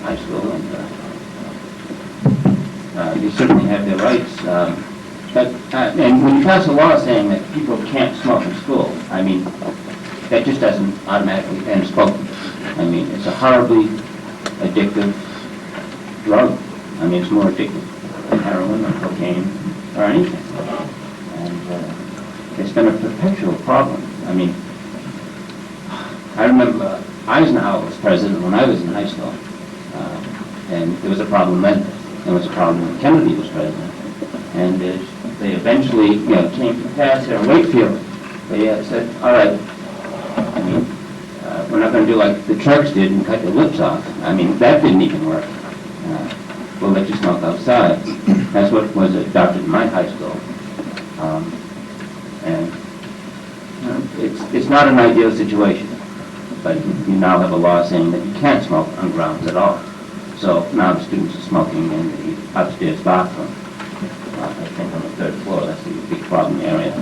high school, and they certainly have their rights. And when you pass a law saying that people can't smoke in school, I mean, that just doesn't automatically end smoking. I mean, it's a horribly addictive drug. I mean, it's more addictive than heroin or cocaine or anything. And it's been a perpetual problem. I mean, I remember Eisenhower was president when I was in high school, and there was a problem then. There was a problem when Kennedy was president. And they eventually, came to pass here in Wakefield. They said, all right, I mean, we're not going to do like the Turks did and cut their lips off. I mean, that didn't even work. We'll let you smoke outside. That's what was adopted in my high school. And it's not an ideal situation, but you now have a law saying that you can't smoke on grounds at all. So now the students are smoking in the upstairs bathroom. I think on the third floor, that's the big problem area.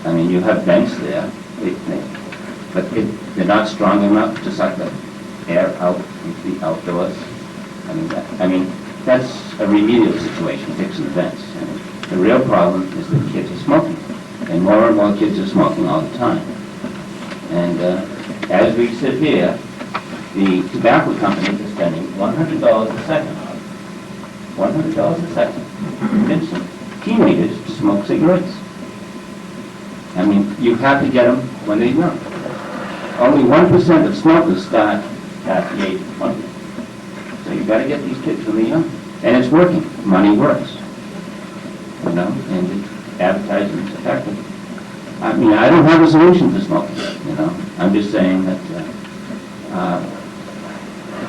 I mean, you have vents there, but they're not strong enough to suck the air out into the outdoors. I mean, that's a remedial situation, fixing the vents. And the real problem is that kids are smoking, and more kids are smoking all the time. And as we sit here, the tobacco companies are spending $100 a second, $100 a second, convincing teenagers to smoke cigarettes. I mean, you have to get them when they're young. Only 1% of smokers start at the age of 20. So you've got to get these kids when they're young. And it's working. Money works. And advertising is effective. I mean, I don't have a solution for smoking, I'm just saying that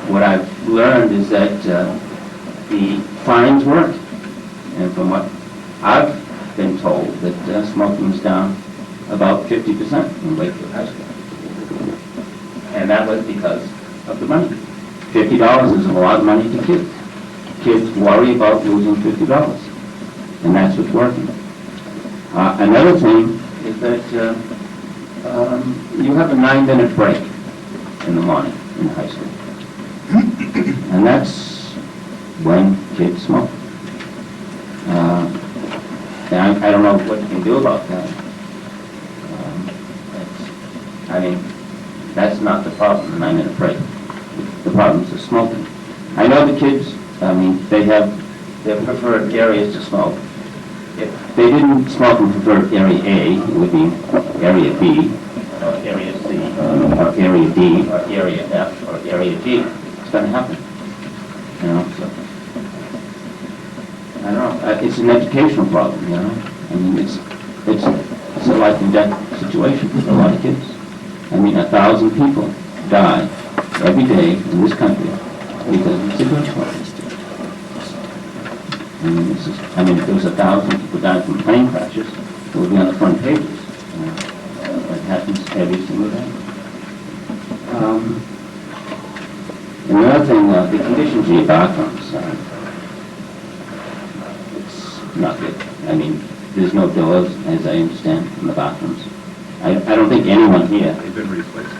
what I've learned is that the fines work. And from what I've been told that smoking is down about 50% in Wakefield High School. And that was because of the money. $50 is a lot of money to kids. Kids worry about losing $50, and that's what's working. Another thing is that you have a 9-minute break in the morning in high school. And that's when kids smoke. And I don't know what you can do about that. That's not the problem, the 9-minute break. The problem is the smoking. I know the kids, they have their preferred areas to smoke. If they didn't smoke in preferred area A, it would be area B, or area C, or area D, or area F, or area G. It's going to happen. You know, so, I don't know. It's an educational problem, you know. It's a life and death situation for a lot of kids. 1,000 people die every day in this country because of cigarette smoking. If there was 1,000 people dying from plane crashes, it would be on the front pages. It happens every single day. And the other thing, the conditions of your bathrooms, it's not good. There's no doors, as I understand, in the bathrooms. I don't think anyone here They've been replaced.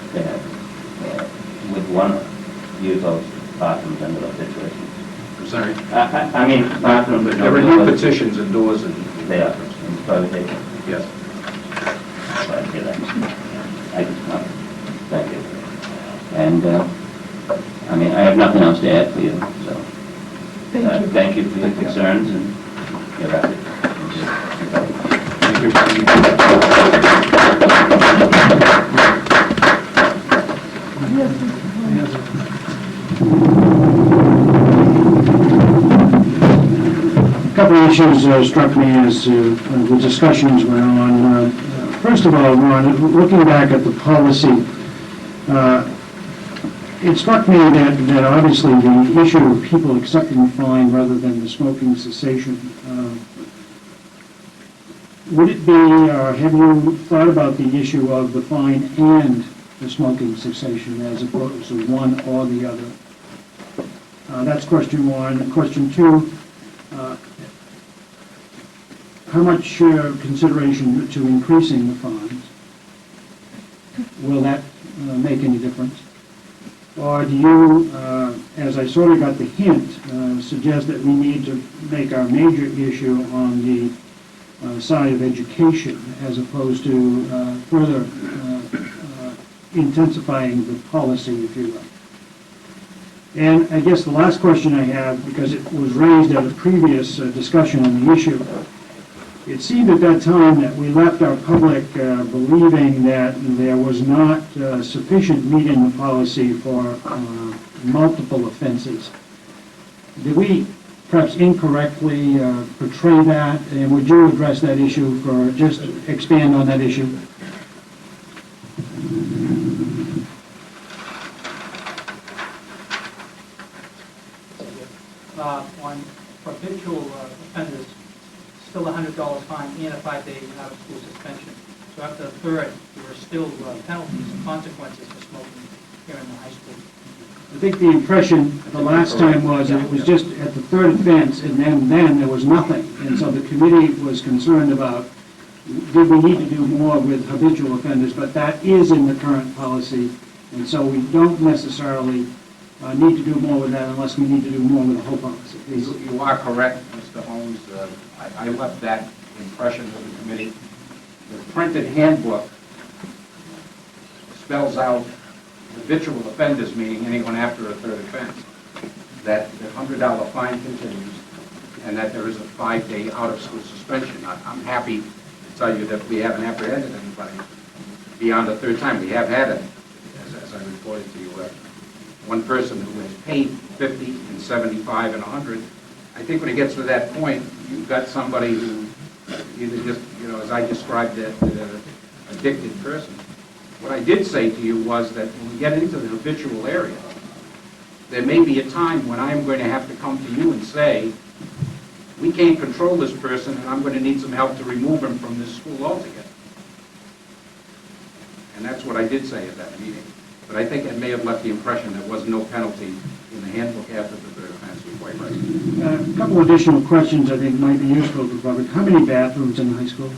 would want to use those bathrooms under those situations. I'm sorry. Bathrooms. There were new petitions and doors and... They are, in private. Yes. Thank you. And, I have nothing else to add for you, so. Thank you for your concerns and your effort. Thank you. Yes, Mr. Klein. A couple of issues struck me as the discussions went on. First of all, Ron, looking back at the policy, it struck me that obviously the issue of people accepting the fine rather than the smoking cessation, would it be, have you thought about the issue of the fine and the smoking cessation as opposed to one or the other? That's question one. Question two, how much consideration to increasing the fines? Will that make any difference? Or do you, as I sort of got the hint, suggest that we need to make our major issue on the side of education as opposed to further intensifying the policy, if you will? And I guess the last question I have, because it was raised at a previous discussion on the issue, it seemed at that time that we left our public believing that there was not sufficient meat in the policy for multiple offenses. Did we perhaps incorrectly portray that? And would you address that issue, or just expand on that issue? On habitual offenders, still a $100 fine and a 5-day out-of-school suspension. So after the third, there are still penalties and consequences for smoking here in the high school. I think the impression the last time was that it was just at the third offense, and then there was nothing. And so the committee was concerned about, did we need to do more with habitual offenders? But that is in the current policy, and so we don't necessarily need to do more with that unless we need to do more with the whole policy. You are correct, Mr. Holmes. I left that impression with the committee. The printed handbook spells out habitual offenders, meaning anyone after a third offense, that the $100 fine continues, and that there is a 5-day out-of-school suspension. I'm happy to tell you that we haven't apprehended anybody beyond a third time. We have had it, as I reported to you, one person who has paid 50 and 75 and 100. I think when it gets to that point, you've got somebody who either just, as I described that addicted person. What I did say to you was that when we get into the habitual area, there may be a time when I'm going to have to come to you and say, we can't control this person, and I'm going to need some help to remove him from this school altogether. And that's what I did say at that meeting. But I think it may have left the impression there was no penalty in the handbook after the third offense. You're quite right. A couple additional questions I think might be useful to the public. How many bathrooms in the high school?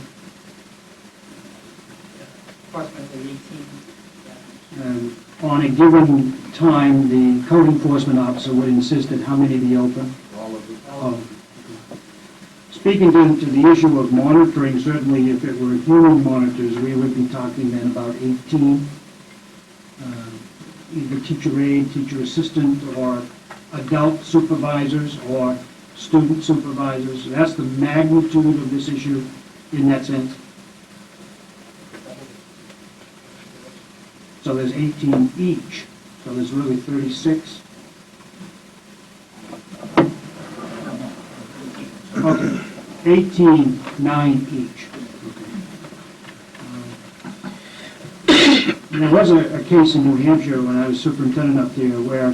Approximately 18. On a given time, the code enforcement officer would insist that how many be open? All of the, Oh. Speaking to the issue of monitoring, certainly if it were human monitors, we would be talking then about 18, either teacher aide, teacher assistant, or adult supervisors, or student supervisors. That's the magnitude of this issue in that sense. So there's 18 each, so there's really 36. Okay, 18, 9 each. There was a case in New Hampshire when I was superintendent up there where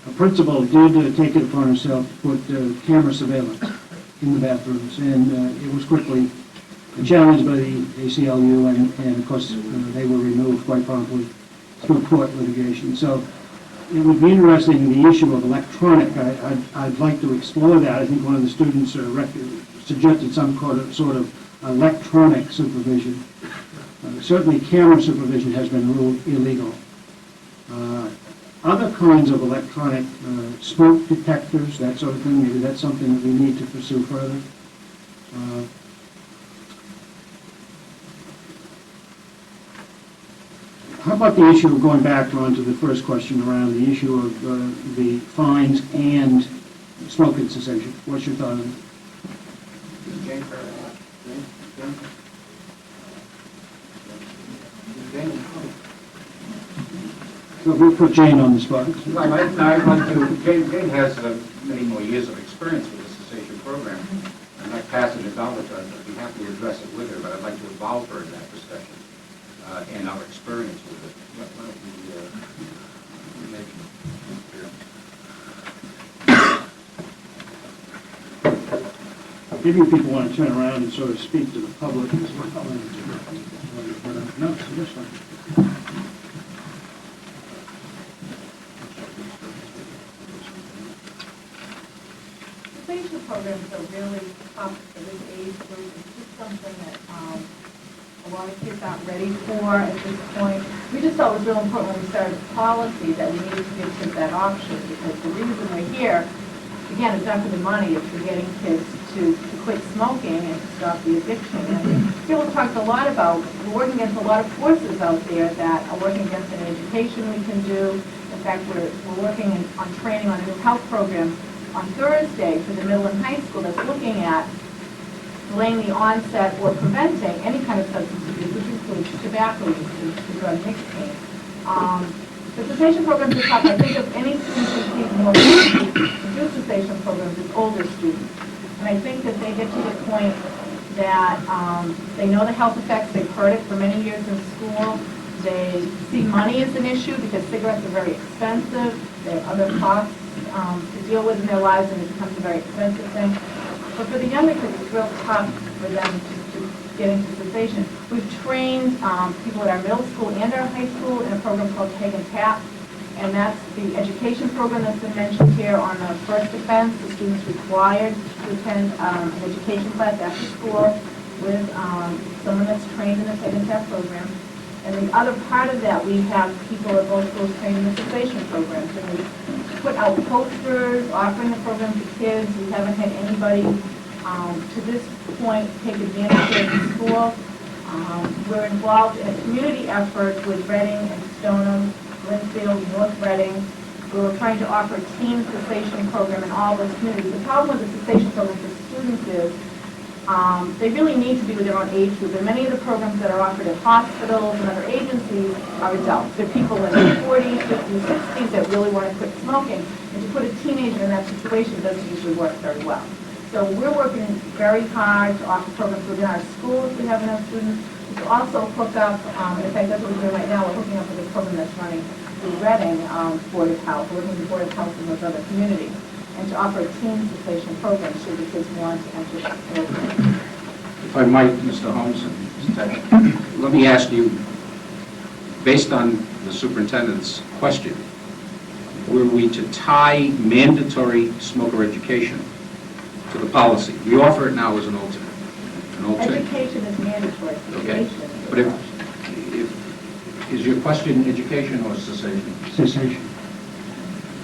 a principal did take it upon himself to put camera surveillance in the bathrooms, and it was quickly challenged by the ACLU, and of course they were removed quite promptly through court litigation. So it would be interesting, the issue of electronic, I'd like to explore that. I think one of the students suggested some sort of electronic supervision. Certainly camera supervision has been ruled illegal. Other kinds of electronic smoke detectors, that sort of thing, maybe that's something that we need to pursue further. How about the issue of going back on to the first question around the issue of the fines and smoking cessation? What's your thought on it? Jane, So we'll put Jane on the spot. I'd like to, Jane has many more years of experience with the cessation program. I'm not passing it down with her, I'd be happy to address it with her, but I'd like to involve her in that discussion and our experience with it. Why don't we Maybe people want to turn around and sort of speak to the public as well. No, so that's fine. Cessation programs are really tough for this age group. It's just something that a lot of kids aren't ready for at this point. We just thought it was real important when we started the policy that we needed to give kids that option, because the reason we're here, again, it's not for the money, it's for getting kids to quit smoking and to stop the addiction. And Phil talked a lot about, we're working against a lot of forces out there that are working against an education we can do. In fact, we're working on training on a new health program on Thursday for the middle and high school that's looking at delaying the onset or preventing any kind of substance abuse, which includes tobacco use and drug nicotine. The cessation programs are tough. I think if any students receive more to do cessation programs, it's older students. And I think that they get to the point that they know the health effects, they've heard it for many years in school, they see money as an issue because cigarettes are very expensive, there are other costs to deal with in their lives, and it becomes a very expensive thing. But for the younger kids, it's real tough for them to get into cessation. We've trained people at our middle school and our high school in a program called Take and Tap, and that's the education program that's been mentioned here. On the first offense, the student's required to attend an education class after school with someone that's trained in the Take and Tap program. And the other part of that, we have people at both schools trained in the cessation programs, and we put out posters offering the program to kids. We haven't had anybody to this point take advantage of the school. We're involved in a community effort with Reading and Stoneham, Linfield, North Reading. We're trying to offer a teen cessation program in all those communities. The problem with the cessation program for students is they really need to be with their own age group, and many of the programs that are offered at hospitals and other agencies are adults. They're people in their 40s, 50s, 60s that really want to quit smoking, and to put a teenager in that situation doesn't usually work very well. So we're working very hard to offer programs within our schools if we have enough students. We can also hook up, in fact that's what we're doing right now, we're hooking up with a program that's running through Reading, Board of Health. We're working with the Board of Health in those other communities. and to offer a teen cessation program should the kids want to enter the program. If I might, Mr. Holmes and Mr. Tesh, let me ask you, based on the superintendent's question, were we to tie mandatory smoker education to the policy? We offer it now as an alternate. Education is mandatory. Okay. Cessation is But is your question education or cessation? Cessation.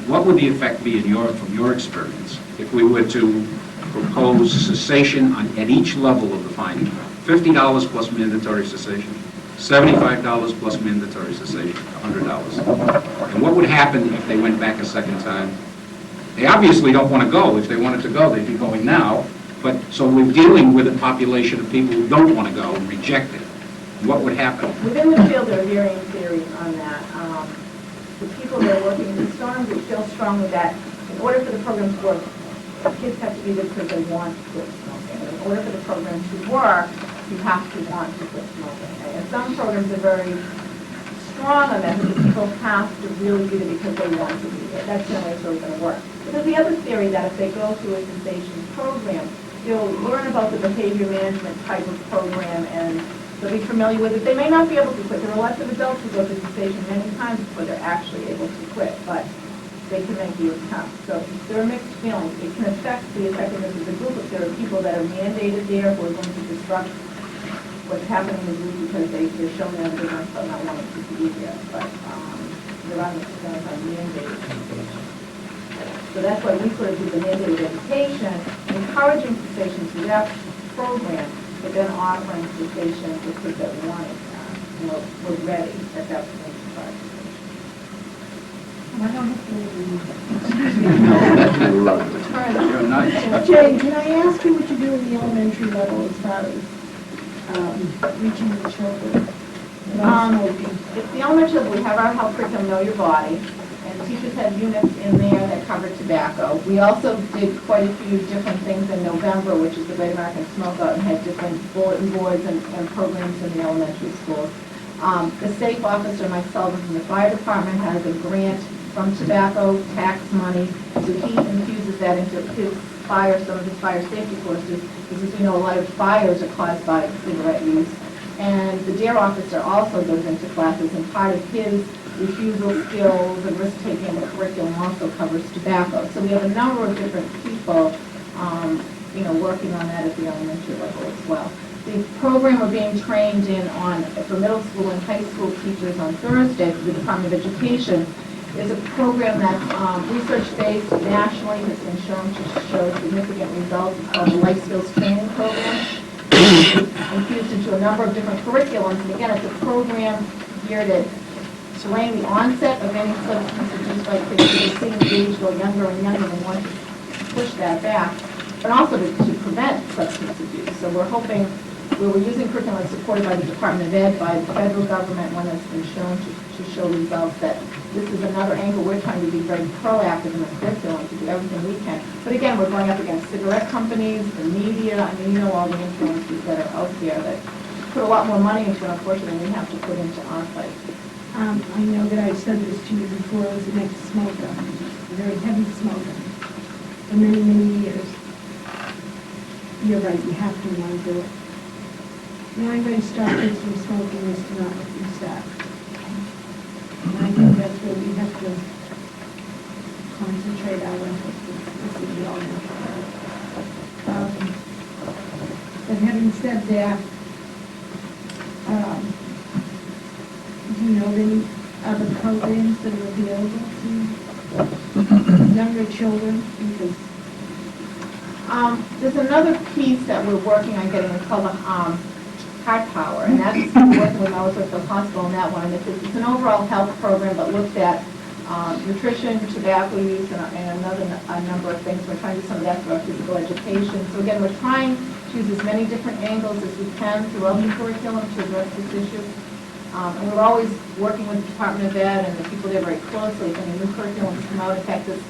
What would the effect be from your experience if we were to propose cessation at each level of the finding? $50 plus mandatory cessation, $75 plus mandatory cessation, $100. And what would happen if they went back a second time? They obviously don't want to go. If they wanted to go, they'd be going now. But so we're dealing with a population of people who don't want to go and reject it. What would happen? Within the field, there are varying theories on that. The people that are working in the storm would feel strongly that in order for the program to work, kids have to be there because they want to quit smoking. In order for the program to work, you have to want to quit smoking. And some programs are very strong on that, because people have to really be there because they want to be there. That's the only way it's really going to work. But there's the other theory that if they go through a cessation program, they'll learn about the behavior management type of program, and they'll be familiar with it. They may not be able to quit. There are lots of adults who go through cessation many times before they're actually able to quit, but they can make the attempt. So there are mixed feelings. It can affect the effectiveness of the group if there are people that are mandated there who are going to disrupt what's happening in the group because they're showing evidence but not wanting to be there. But there are mixed feelings on mandated cessation. So that's why we sort of do the mandated education, encouraging cessation through that program, but then offering cessation to kids that want it, we're ready at that point to try cessation. I don't have to You're not. Jane, can I ask you what you do in the elementary level as far as reaching the children? It's the elementary level. We have our health curriculum, Know Your Body, and the teachers have units in there that cover tobacco. We also did quite a few different things in November, which is the Great American Smoke Out, and had different bulletin boards and programs in the elementary schools. The safe officer, myself, from the fire department has a grant from tobacco tax money, so he infuses that into his some of his fire safety courses, because as you know, a lot of fires are caused by cigarette use. And the DARE officer also goes into classes, and part of his refusal skills and risk-taking in the curriculum also covers tobacco. So we have a number of different people, working on that at the elementary level as well. The program we're being trained in for middle school and high school teachers on Thursday for the Department of Education is a program that's research-based nationally, has been shown to show significant results. It's called the Life Skills Training Program. It's infused into a number of different curriculums. And again, it's a program geared at delaying the onset of any substance abuse by kids who are seeing age go younger and younger and want to push that back, but also to prevent substance abuse. So we're hoping, we're using curriculum supported by the Department of Ed, by the federal government, one that's been shown to show results, that this is another angle. We're trying to be very proactive in the curriculum to do everything we can. But again, we're going up against cigarette companies, the media, all the influences that are out there that put a lot more money into it, unfortunately, than we have to put into our fight. I know that I said this to you before, I was an ex-smoker, a very heavy smoker, for many, many years. You're right, you have to want to do it. The only way to stop kids from smoking is to not let them stop. And I think that's where we have to concentrate our efforts. This is the elementary level. But having said that, do you know of any other programs that are available to younger children? Because there's another piece that we're working on getting. It's called Heart Power, and that's working with Ellsworth Hospital on that one. And it's an overall health program, but looks at nutrition, tobacco use, and a number of things. We're trying to do some of that through our physical education. So again, we're trying to use as many different angles as we can throughout the curriculum to address this issue. And we're always working with the Department of Ed and the people there very closely. If any new curriculums come out, in fact, this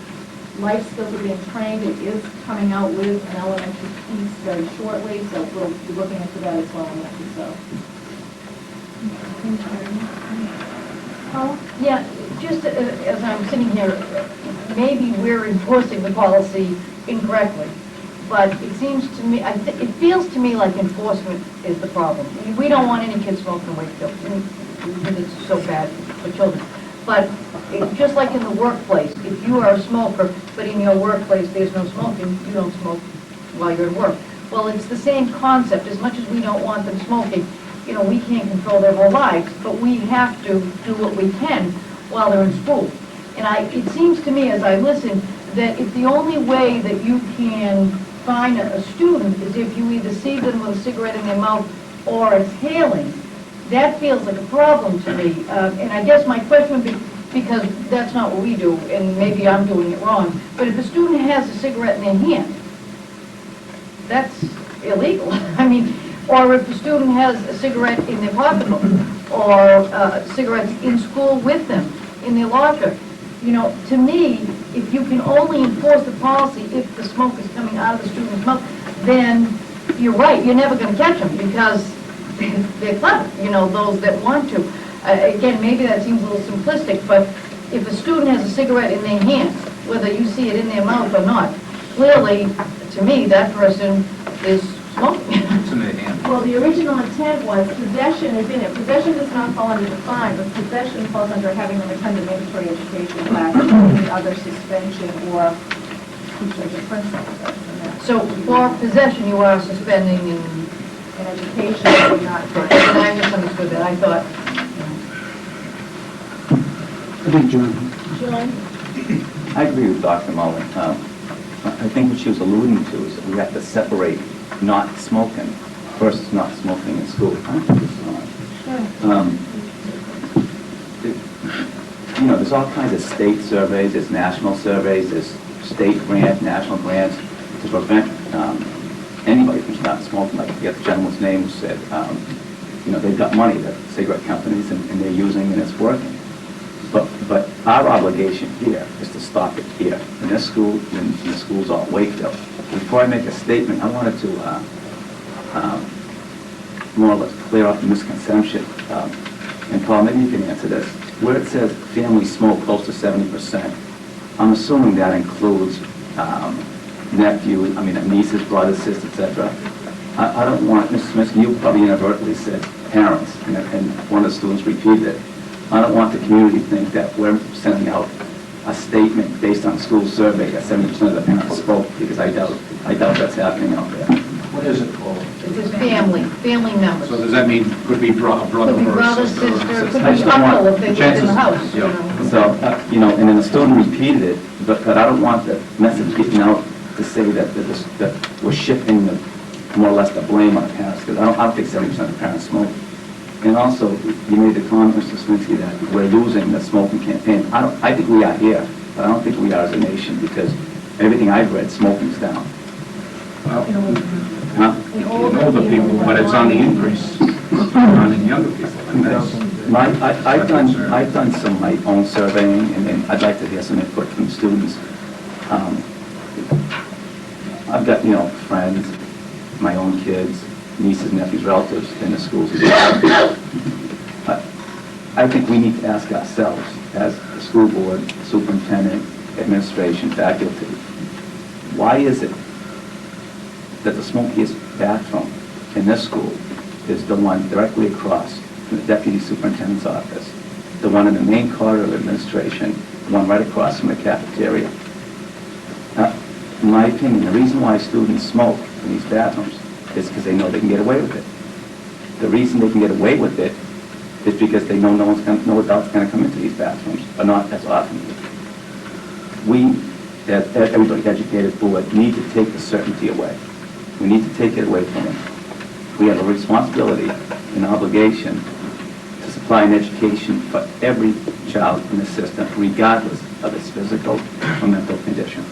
life skills are being trained. It is coming out with an elementary piece very shortly, so we'll be looking into that as well in the episode. Yeah, just as I'm sitting here, maybe we're enforcing the policy incorrectly, but it seems to me, it feels to me like enforcement is the problem. We don't want any kids smoking in Wakefield, because it's so bad for children. But just like in the workplace, if you are a smoker, but in your workplace there's no smoking, you don't smoke while you're at work. Well, it's the same concept. As much as we don't want them smoking, you know, we can't control their whole lives, but we have to do what we can while they're in school. And it seems to me, as I listen, that if the only way that you can find a student is if you either see them with a cigarette in their mouth or exhaling, that feels like a problem to me. And I guess my question would be, because that's not what we do, and maybe I'm doing it wrong, but if a student has a cigarette in their hand, that's illegal. I mean, or if the student has a cigarette in their pocketbook, or cigarettes in school with them, in their locker. You know, to me, if you can only enforce the policy if the smoke is coming out of the student's mouth, then you're right, you're never going to catch them because they're clever, you know, those that want to. Again, maybe that seems a little simplistic, but if a student has a cigarette in their hand, whether you see it in their mouth or not, clearly, to me, that person is smoking. It's in their hand. Well, the original intent was possession is in it. Possession does not fall under the fine, but possession falls under having them attend a mandatory education class, or any other suspension or dismissal. So for possession, you are suspending and An education would not. and I misunderstood that. I thought, I think, John. John? I agree with Dr. Mullen. I think what she was alluding to is that we have to separate not smoking versus not smoking in school. I don't think it's wrong. You know, there's all kinds of state surveys, there's national surveys, there's state grants, national grants to prevent anybody from not smoking. Like, I forget the gentleman's name who said, you know, they've got money, the cigarette companies, and they're using and it's working. But our obligation here is to stop it here, in this school, in the schools all Wakefield. Before I make a statement, I wanted to more or less clear up the misconception. And Paul, maybe you can answer this. Where it says families smoke close to 70%, I'm assuming that includes nephews, nieces, brothers, sisters, etc. I don't want, Mrs. Smith, you probably inadvertently said parents, and one of the students repeated it. I don't want the community to think that we're sending out a statement based on school survey that 70% of the parents spoke, because I doubt that's happening out there. What is it called? it's his family members. So does that mean could be brother Could be or brother, sister? or sister, could I be just don't uncle want if they lived in the house, you yeah. know. So, and then the student repeated it, but I don't want the message getting out to say that we're shifting more or less the blame on parents, because I don't think 70% of the parents smoke. And also, you made the comment, Mr. Swinsky, that we're losing the smoking campaign. I think we are here, but I don't think we are as a nation, because everything I've read, smoking's down. Huh? In older people, but it's on the increase, on the younger people. And that's, I've done some of my own surveying, and I'd like to hear some input from students. I've got, friends, my own kids, nieces, nephews, relatives in the schools as well. But I think we need to ask ourselves, as the school board, superintendent, administration, faculty, why is it that the smokiest bathroom in this school is the one directly across from the deputy superintendent's office, the one in the main corridor of administration, the one right across from the cafeteria? In my opinion, the reason why students smoke in these bathrooms is because they know they can get away with it. The reason they can get away with it is because they know no adult's going to come into these bathrooms, but not as often. We, as everybody educated board, need to take the certainty away. We need to take it away from them. We have a responsibility, an obligation to supply an education for every child in the system, regardless of its physical or mental condition.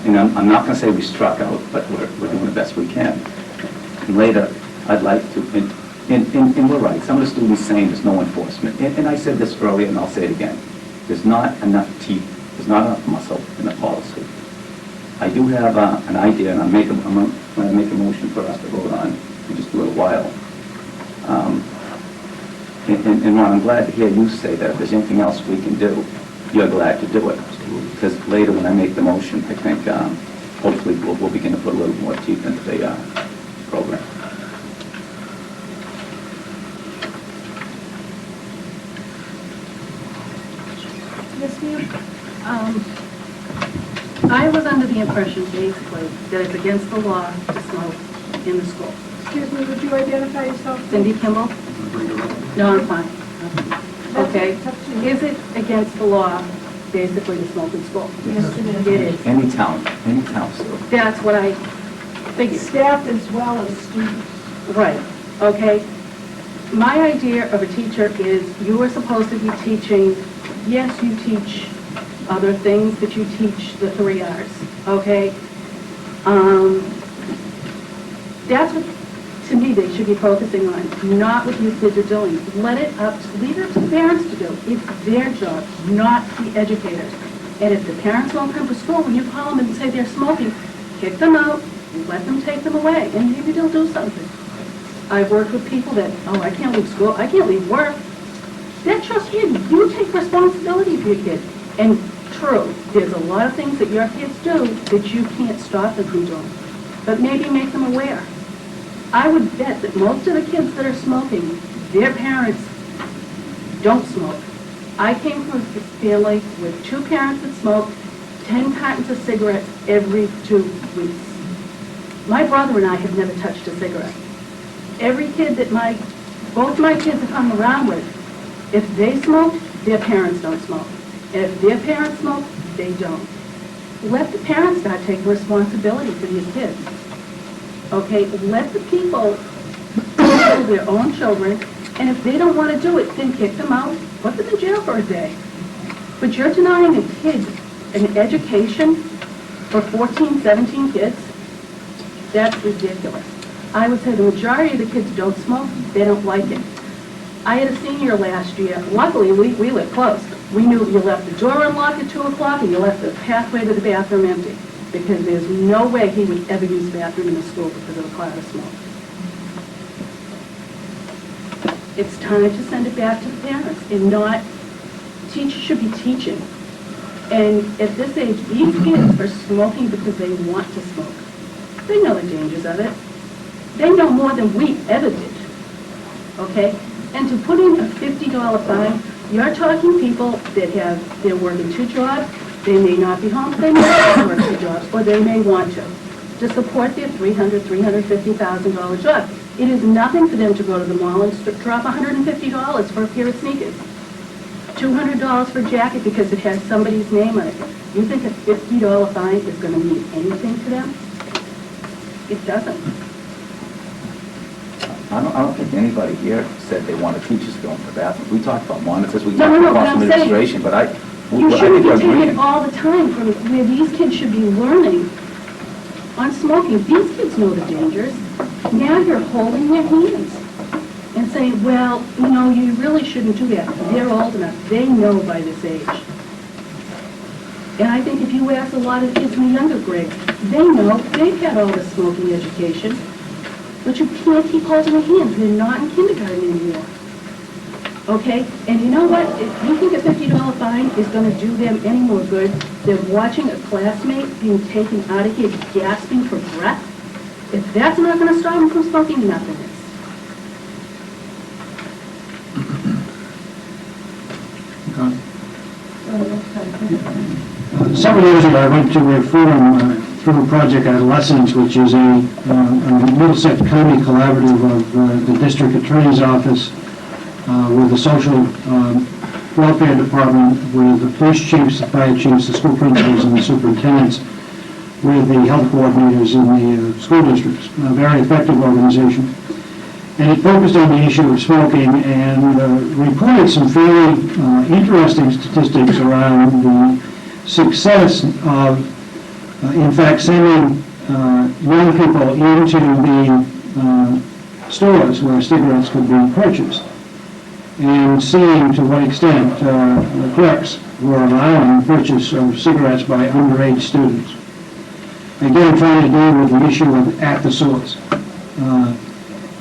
And I'm not going to say we struck out, but we're doing the best we can. And later, I'd like to, and we're right, some of the students saying there's no enforcement. And I said this earlier, and I'll say it again. There's not enough teeth, there's not enough muscle in the policy. I do have an idea, and I'm going to make a motion for us to vote on in just a little while. And Ron, I'm glad to hear you say that if there's anything else we can do, you're glad to do it. Because later when I make the motion, I think hopefully we'll begin to put a little more teeth into the program. Yes, ma'am. I was under the impression, basically, that it's against the law to smoke in the school. Excuse me, would you identify yourself? Cindy Kimball? No, I'm fine. Okay. Is it against the law, basically, to smoke in school? Yes, it is. It is. Any town, so. That's what I figured. Staff as well as students. Right, okay. My idea of a teacher is you are supposed to be teaching, yes, you teach other things, but you teach the 3 R's, okay? That's what, to me, they should be focusing on, not what these kids are doing. Leave it up to the parents to do. It's their job, not the educators. And if the parents won't come to school, when you call them and say they're smoking, kick them out, let them take them away, and maybe they'll do something. I've worked with people that, oh, I can't leave school, I can't leave work. That's your kid. You take responsibility for your kid. And true, there's a lot of things that your kids do that you can't stop them from doing. But maybe make them aware. I would bet that most of the kids that are smoking, their parents don't smoke. I came from a family with 2 parents that smoked 10 cartons of cigarettes every 2 weeks. My brother and I have never touched a cigarette. Every kid that both my kids have hung around with, if they smoked, their parents don't smoke. And if their parents smoke, they don't. Let the parents start taking responsibility for these kids. Okay, let the people control their own children, and if they don't want to do it, then kick them out, put them in jail for a day. But you're denying a kid an education for 14, 17 kids? That's ridiculous. I would say the majority of the kids don't smoke, they don't like it. I had a senior last year, luckily we lived close. We knew you left the door unlocked at 2 o'clock and you left the pathway to the bathroom empty, because there's no way he would ever use the bathroom in the school because of a cloud of smoke. It's time to send it back to the parents and not, teachers should be teaching. And at this age, these kids are smoking because they want to smoke. They know the dangers of it. They know more than we ever did, okay? And to put in a $50 fine, you're talking people that they're working 2 jobs, they may not be home, they may not work 2 jobs, or they may want to support their $300,000, $350,000 job. It is nothing for them to go to the mall and drop $150 for a pair of sneakers, $200 for a jacket because it has somebody's name on it. You think a $50 fine is going to mean anything to them? It doesn't. I don't think anybody here said they want teachers to go into the bathroom. We talked about monitors, we No, talked no, about but I'm saying, administration, but I You think shouldn't you're be taking it agreeing. all the time from where these kids should be learning on smoking. These kids know the dangers. Now you're holding their hands and saying, well, you know, you really shouldn't do that. They're old enough. They know by this age. And I think if you ask a lot of kids in the younger grades, they know, they've had all the smoking education, but you can't keep holding their hands. They're not in kindergarten anymore. Okay? And you know what? If you think a $50 fine is going to do them any more good than watching a classmate being taken out of here gasping for breath, if that's not going to stop them from smoking, nothing is. Several years ago, I went to a forum through Project Adolescence, which is a Middlesex County collaborative of the District Attorney's Office with the Social Welfare Department, with the police chiefs, the fire chiefs, the school principals, and the superintendents, with the health coordinators in the school districts. A very effective organization. And it focused on the issue of smoking and reported some fairly interesting statistics around the success of, in fact, sending young people into the stores where cigarettes could be purchased, and seeing to what extent the clerks were allowing the purchase of cigarettes by underage students. Again, trying to deal with the issue of at the source.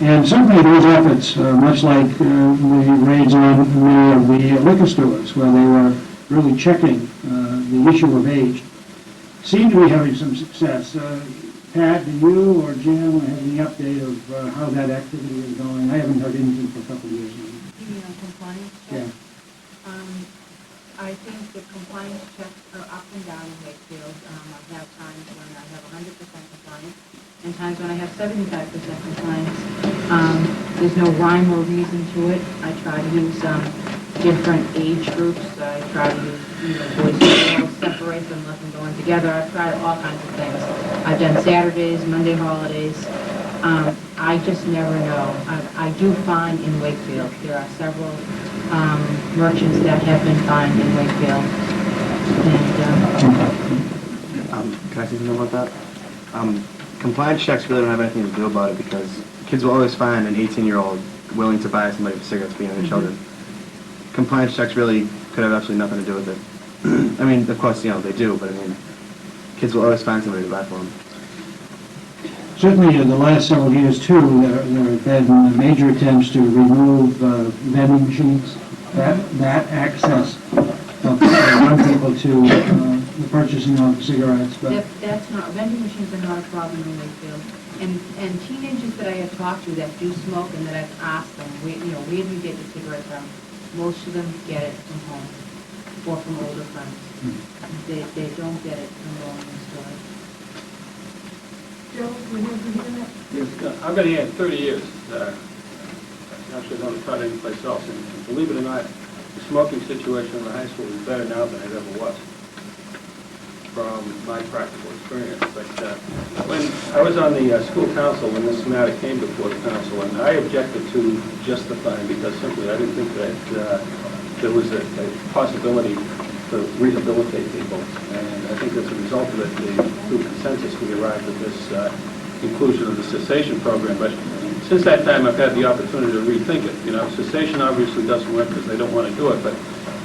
And certainly those efforts, much like the raids on many of the liquor stores, where they were really checking the issue of age, seem to be having some success. Pat, do you or Jim have any update of how that activity is going? I haven't heard anything for a couple of years now. You mean on compliance Yeah. checks? I think the compliance checks are up and down in Wakefield. I have times when I have 100% compliance and times when I have 75% compliance. There's no rhyme or reason to it. I try to use different age groups. I try to use, boys and girls, separate them, let them go in together. I've tried all kinds of things. I've done Saturdays, Monday holidays. I just never know. I do find in Wakefield, there are several merchants that have been fined in Wakefield. And, Can I say something about that? Compliance checks really don't have anything to do about it because kids will always find an 18-year-old willing to buy somebody for cigarettes being their children. Compliance checks really could have absolutely nothing to do with it. I mean, of course, they do, but I mean, kids will always find somebody to buy for them. Certainly, in the last several years, too, there have been major attempts to remove vending machines, that access of young people to the purchasing of cigarettes. But that's not, vending machines are not a problem in Wakefield. And teenagers that I have talked to that do smoke and that I've asked them, where do you get your cigarette from? Most of them get it from home or from older friends. They don't get it from going in the store. Joe, we have to hear that? Yes, I've been here 30 years. Actually, I don't try it anyplace else. And believe it or not, the smoking situation in the high school is better now than it ever was, from my practical experience. But when I was on the school council when this matter came before the council, and I objected to just the fine because simply I didn't think that there was a possibility to rehabilitate people. And I think as a result of it, through consensus, we arrived at this inclusion of the cessation program. But since that time, I've had the opportunity to rethink it. Cessation obviously doesn't work because they don't want to do it, but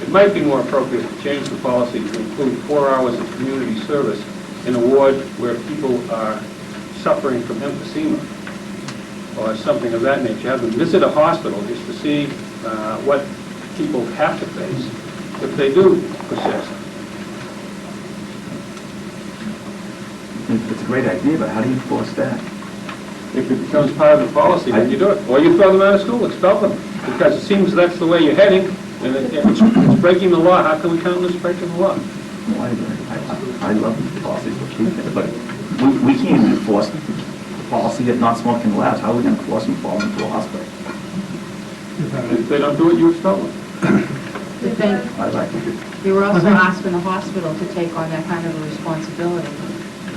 it might be more appropriate to change the policy to include 4 hours of community service in a ward where people are suffering from emphysema or something of that nature. Have them visit a hospital just to see what people have to face if they do persist. It's a great idea, but how do you enforce that? If it becomes part of the policy, then you do it. Or you throw them out of school, expel them, because it seems that's the way you're heading, and it's breaking the law. How can we count this breaking the law? I love the policies we're keeping, but we can't even enforce the policy that not smoking labs. How are we going to enforce them falling into a hospital? If they don't do it, you expel them. The thing, I like it. you were also asking the hospital to take on that kind of a responsibility.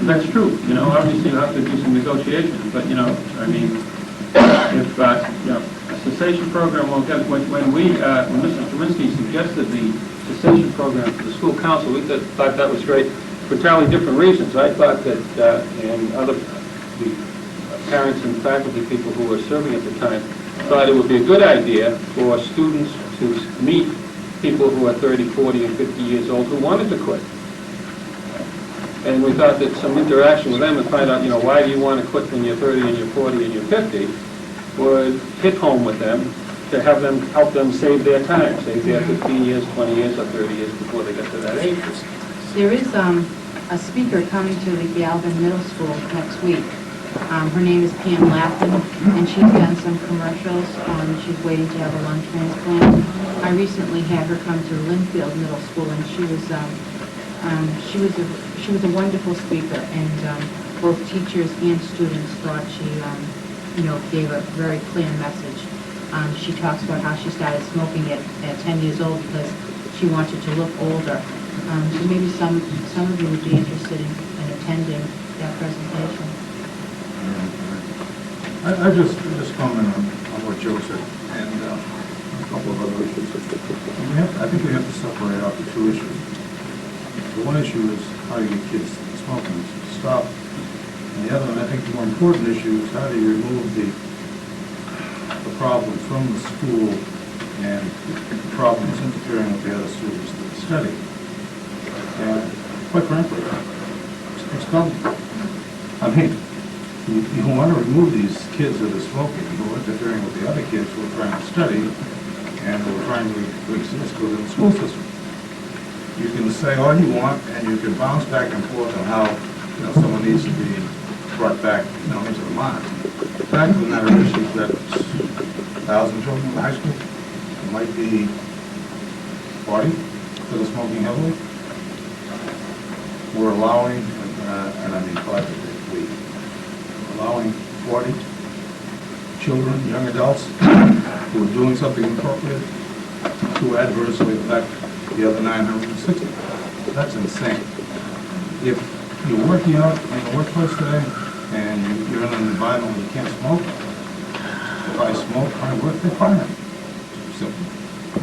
That's true. Obviously you have to do some negotiations, but, I mean, if, a cessation program won't get it. When Mr. Stravinsky suggested the cessation program to the school council, we thought that was great for entirely different reasons. I thought that, and the parents and faculty people who were serving at the time thought it would be a good idea for students to meet people who are 30, 40, and 50 years old who wanted to quit. And we thought that some interaction with them and find out, why do you want to quit when you're 30 and you're 40 and you're 50, would hit home with them to have them, help them save their time, save their 15 years, 20 years, or 30 years before they get to that age. There is a speaker coming to the Galvin Middle School next week. Her name is Pam Lappin, and she's done some commercials. She's waiting to have a lung transplant. I recently had her come to Linfield Middle School, and she was a wonderful speaker, and both teachers and students thought she, gave a very clear message. She talks about how she started smoking at 10 years old because she wanted to look older. So maybe some of you would be interested in attending that presentation. I just comment on what Joe said, and a couple of other issues. I think we have to separate out the two issues. The one issue is how you get kids smoking to stop. And the other one, I think the more important issue is how do you remove the problem from the school and the problems interfering with the other students that study. And quite frankly, expel them. I mean, you want to remove these kids that are smoking, who are interfering with the other kids who are trying to study and who are trying to exist within the school system. You can say all you want, and you can bounce back and forth on how, someone needs to be brought back, into the line. The fact of the matter is that 1,000 children in the high school, it might be 40 that are smoking heavily. We're allowing, and I mean collectively, allowing 40 children, young adults, who are doing something inappropriate to adversely affect the other 960. That's insane. If you're working out in the workplace today and you're in an environment where you can't smoke, if I smoke, I work, they fire me. Simple.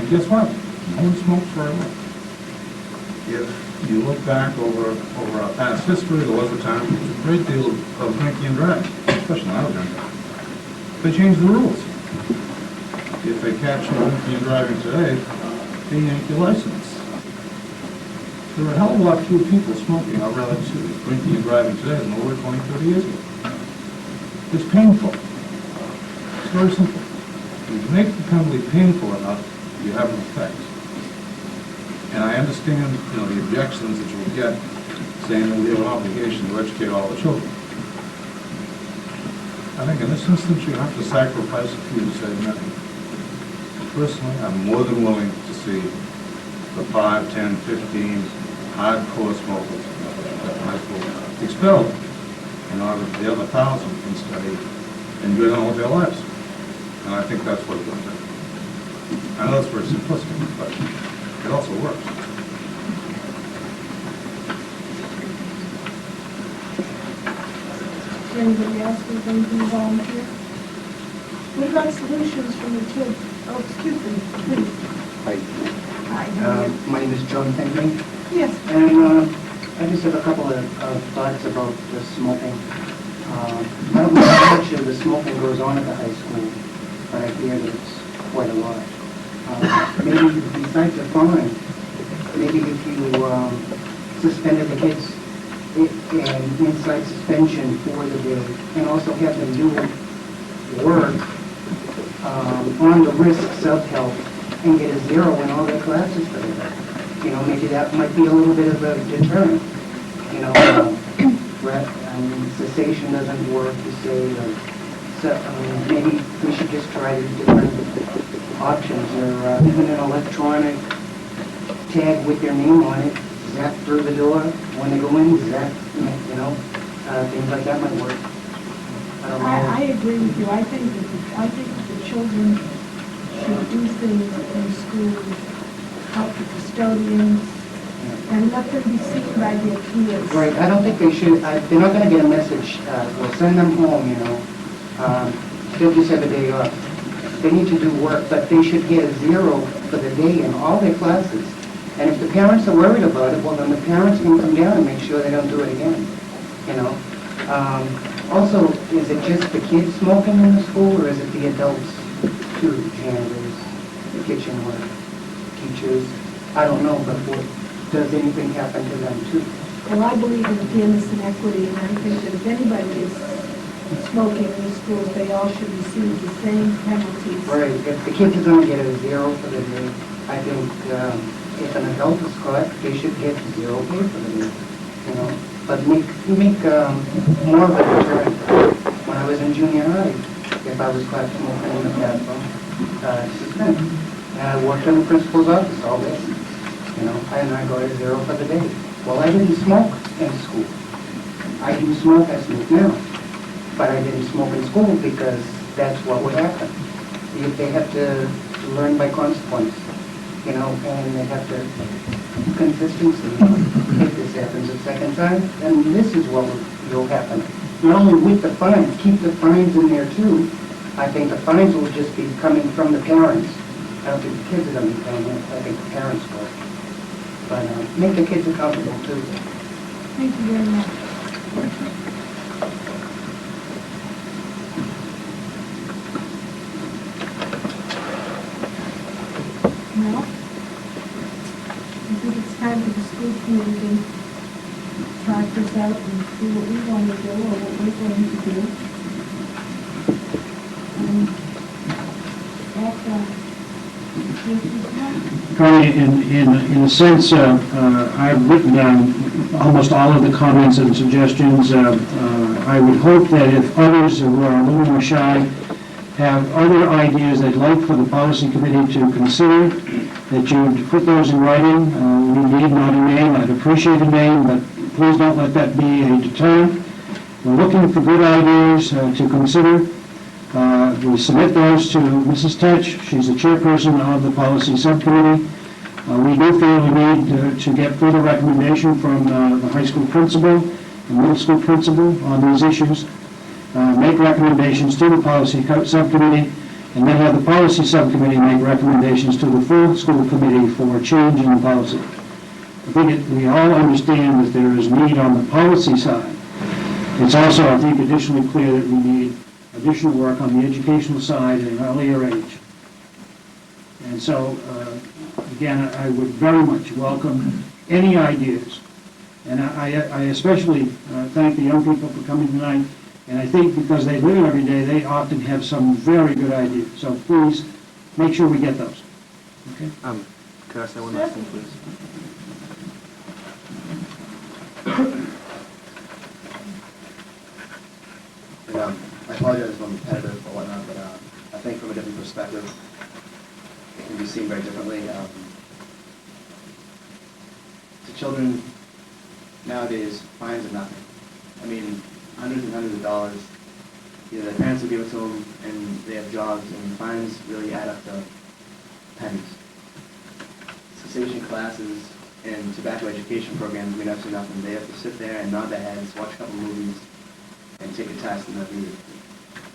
And guess what? No one smokes forever. If you look back over our past history, there was a time when there was a great deal of drinking and driving, especially when I was younger. They changed the rules. If they catch you drinking and driving today, they yank your license. There are a hell of a lot fewer people smoking, or rather, drinking and driving today than there were 20, 30 years ago. It's painful. It's very simple. If you make the penalty painful enough, you have an effect. And I understand, the objections that you will get saying that we have an obligation to educate all the children. I think in this instance, you have to sacrifice a few to save many. Personally, I'm more than willing to see the 5, 10, 15 hardcore smokers at high school expelled in order that the other 1,000 can study and get on with their lives. And I think that's what it comes to. I know it's very simplistic, but it also works. Anybody else with anything to volunteer? What about solutions from the kids? Oh, excuse me, please. Hi. My name is John Penguin. Yes. And I just have a couple of thoughts about the smoking. I don't know how much of the smoking goes on at the high school, but I hear that it's quite a lot. Maybe besides the fine, maybe if you suspended the kids and inside suspension for the day, and also have them do work on the risks of health and get a 0 in all their classes for the day. Maybe that might be a little bit of a deterrent. Cessation doesn't work, you say. Maybe we should just try different options, or even an electronic tag with their name on it, zap through the door when they go in, zap, things like that might work. I don't know. I agree with you. I think the children should do things in school, help the custodians, and let them be seen by their peers. Right, I don't think they should, they're not gonna get a message, we'll send them home, they'll just have a day off. They need to do work, but they should get a 0 for the day in all their classes. And if the parents are worried about it, well, then the parents can come down and make sure they don't do it again, Also, is it just the kids smoking in the school, or is it the adults too? Janitors, the kitchen work, teachers? I don't know, but does anything happen to them too? Well, I believe in fairness and equity, and I think that if anybody is smoking in the schools, they all should receive the same penalties. Right, if the kids are going to get a 0 for the day, I think if an adult is caught, they should get 0 pay for the day, But make more of a deterrent. When I was in junior high, if I was caught smoking in the bathroom, suspend. And I worked in the principal's office all day, and I got a 0 for the day. Well, I didn't smoke in school. I do smoke, I smoke now. But I didn't smoke in school because that's what would happen. They have to learn by consequence, and they have to consistency. If this happens a second time, then this is what will happen. Not only with the fines, keep the fines in there too. I think the fines will just be coming from the parents. I don't think the kids are going to be paying it. I think the parents will. But make the kids accountable too. Thank you very much. Now, I think it's time for the school committee to try this out and see what we want to do or what we're going to do. Connie, in a sense, I've written down almost all of the comments and suggestions. I would hope that if others who are a little more shy have other ideas they'd like for the policy committee to consider, that you put those in writing. We need not a name, I'd appreciate a name, but please don't let that be a deterrent. We're looking for good ideas to consider. We submit those to Mrs. Tetch. She's the chairperson of the policy subcommittee. We do feel we need to get further recommendation from the high school principal and middle school principal on these issues. Make recommendations to the policy subcommittee, and then have the policy subcommittee make recommendations to the full school committee for change in the policy. I think we all understand that there is need on the policy side. It's also, I think, additionally clear that we need additional work on the educational side at an earlier age. And so, again, I would very much welcome any ideas. And I especially thank the young people for coming tonight. And I think because they live it every day, they often have some very good ideas. So please, make sure we get those. Okay? Could I say one last thing, please? And, I apologize if I'm repetitive or whatnot, but I think from a different perspective, it can be seen very differently. To children nowadays, fines are nothing. I mean, hundreds and hundreds of dollars. Either their parents will give it to them, and they have jobs, and fines really add up to pennies. Cessation classes and tobacco education programs mean absolutely nothing. They have to sit there and nod their heads, watch a couple movies, and take a test and they'll read it.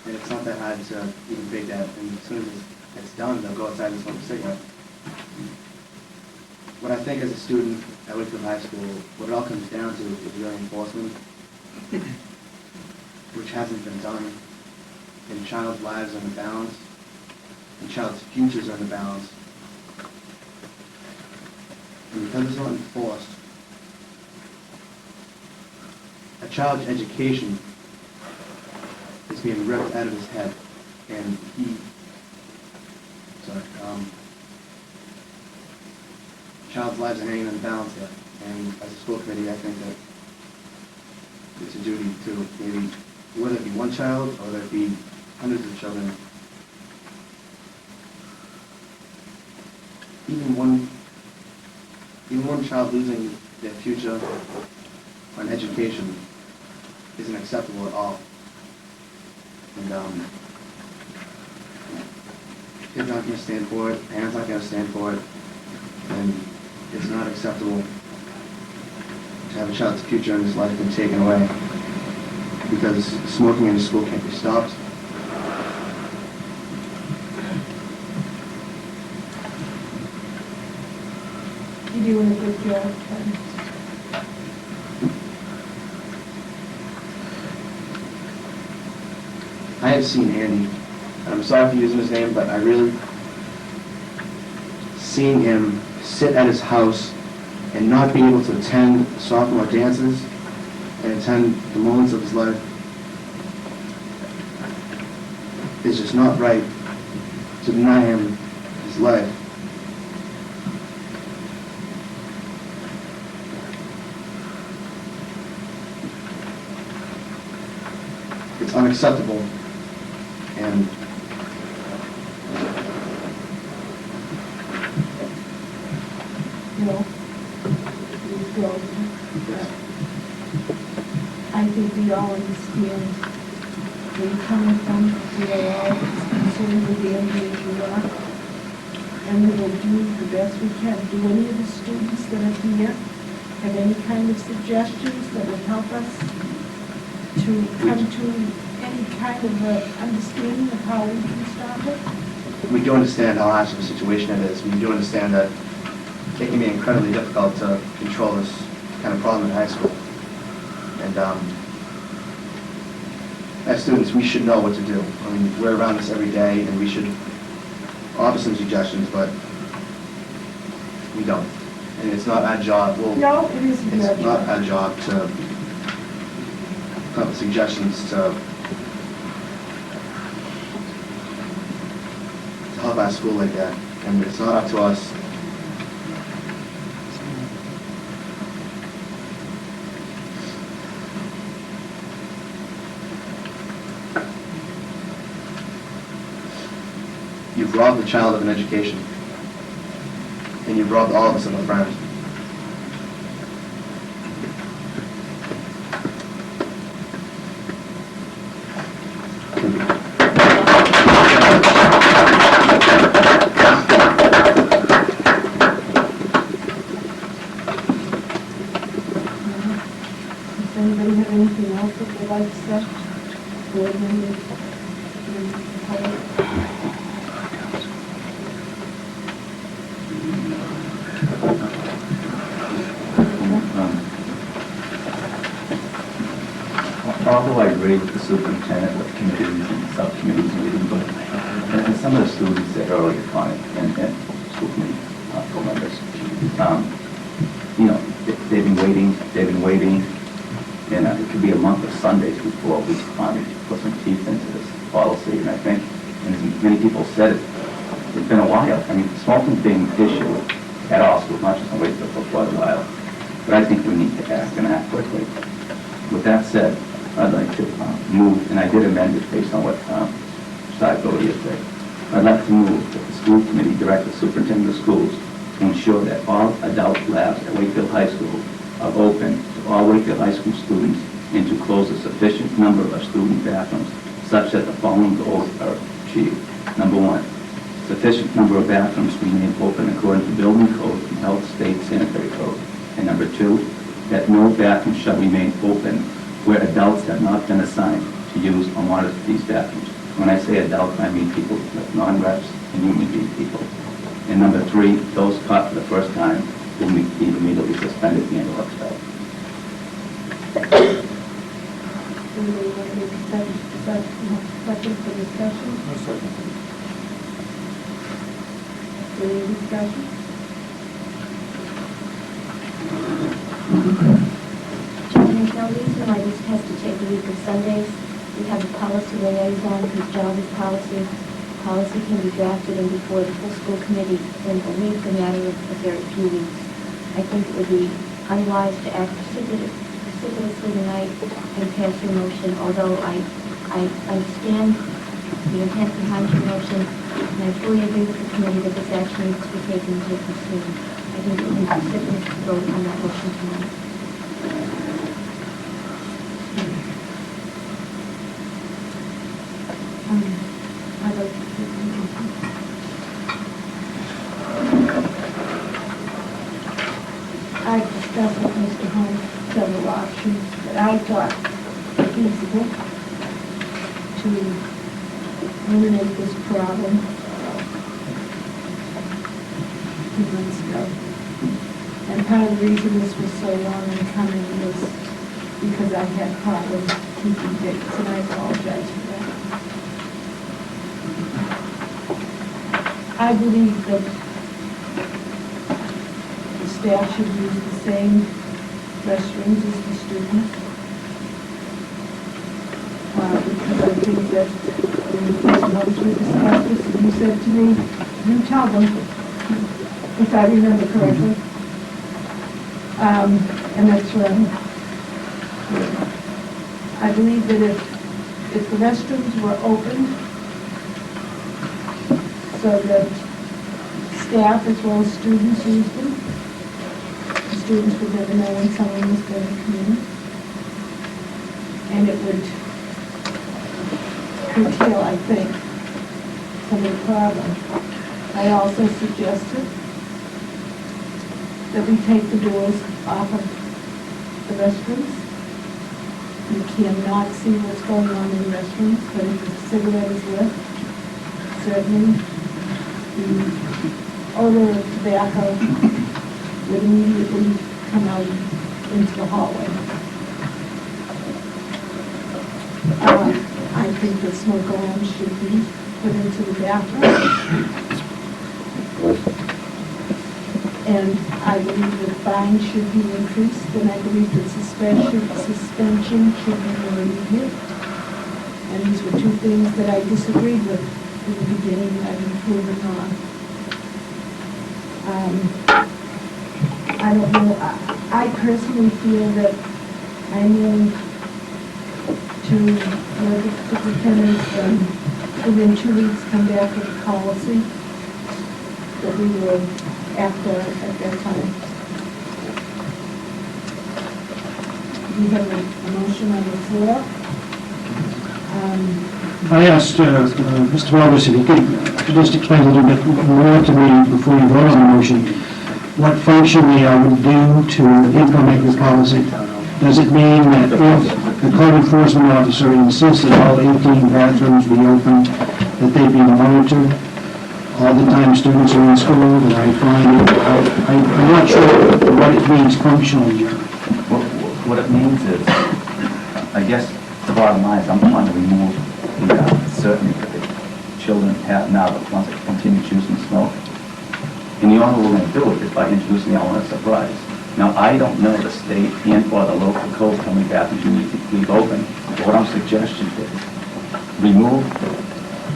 And it's not that hard to even fake that, and as soon as it's done, they'll go outside and smoke a cigarette. What I think as a student at Wakefield High School, what it all comes down to is really enforcement, which hasn't been done, and child's lives are in the balance, and child's futures are in the balance. And because it's not enforced, a child's education is being ripped out of his head, and child's lives are hanging in the balance here. And as a school committee, I think that it's a duty to maybe, whether it be one child or whether it be hundreds of children, even one child losing their future on education isn't acceptable at all. And kids aren't going to stand for it, parents aren't going to stand for it, and it's not acceptable to have a child's future and his life been taken away because smoking in the school can't be stopped. You're doing a good job, Ken. I have seen Andy, and I'm sorry for using his name, but I really seen him sit at his house and not be able to attend sophomore dances and attend the moments of his life. It's just not right to deny him his life. It's unacceptable, and I think we all understand where you're coming from. We are all concerned with the Andy as you are. And we will do the best we can. Do any of the students that are here have any kind of suggestions that would help us to come to any kind of understanding of how we can stop it? we do understand how harsh of a situation it is. We do understand that it can be incredibly difficult to control this kind of problem in high school. And as students, we should know what to do. I mean, we're around this every day, and we should offer some suggestions, but we don't. And it's not our job. Well, No, it isn't your it's not job. our job to come up with suggestions to help our school like that. And it's not up to us. You've robbed the child of an education. And you've robbed all of us of a friend. Does anybody have anything else that they'd like to say? Board members? Although I agree with the superintendent with committees and subcommittees meeting, but and some of the students that earlier on it, and school committee full members, you know, they've been waiting, and it could be a month of Sundays before we finally put some teeth into this policy, and I think, and as many people said it, it's been a while. I mean, smoking's being an issue at all schools, not just in Wakefield, for quite a while, but I think we need to act and act quickly. With that said, I'd like to move, and I did amend it based on what Cy voted yesterday. I'd like to move that the school committee direct the superintendent of schools to ensure that all adult labs at Wakefield High School are open to all Wakefield High School students and to close a sufficient number of student bathrooms such that the following goals are achieved. Number one, sufficient number of bathrooms remain open according to building code and health state sanitary code. And number two, that no bathroom shall remain open where adults have not been assigned to use or monitor these bathrooms. When I say adult, I mean people like non-reps and union being people. And number three, those caught for the first time will be immediately suspended and or expelled. Anybody want to make a second for discussion? No second. Any discussion? There's no reason why this has to take a week of Sundays. We have a policy liaison whose job is policy. Policy can be drafted and before the full school committee in a week, a matter of a very few weeks. I think it would be unwise to act precipitously tonight and pass your motion, although I understand the intent behind your motion, and I fully agree with the committee that this action needs to be taken soon. I think it would be precipitous to vote on that motion tonight. I'd like to take a motion. I discussed with Mr. Holmes several options that I thought were feasible to eliminate this problem a few months ago. And part of the reason this was so long in coming was because I had problems keeping dates, and I apologize for that. I believe that the staff should use the same restrooms as the students. Because I think that when Mr. Holmes, we discussed this, and you said to me, you tell them, if I remember correctly. And that's right. I believe that if the restrooms were opened so that staff as well as students used them, the students would never know when someone was going to come in. And it would curtail, I think, some of the problem. I also suggested that we take the doors off of the restrooms. You cannot see what's going on in the restrooms, but if a cigarette is lit, certainly the odor of tobacco would immediately come out into the hallway. I think that smoke alarms should be put into the bathroom. And I believe that fines should be increased, and I believe that suspension should be more immediate. And these were two things that I disagreed with in the beginning, and I've been proven wrong. I don't know, I personally feel that I need to, the superintendents, within 2 weeks, come back with a policy that we will act on at that time. We have a motion on the floor. I asked Mr. Wallace if he could just explain a little bit more to me before you vote on the motion, what functionally I would do to implement the policy. Does it mean that if the code enforcement officer insists that all 18 bathrooms be open, that they be monitored all the time students are in school, that I find, I'm not sure what it means functionally. What it means is, I guess the bottom line is I'm trying to remove the uncertainty that the children have now that once they continue choosing to smoke. And the only way we're going to do it is by introducing the element of surprise. Now, I don't know the state and or the local code coming back and you need to leave open. But what I'm suggesting is remove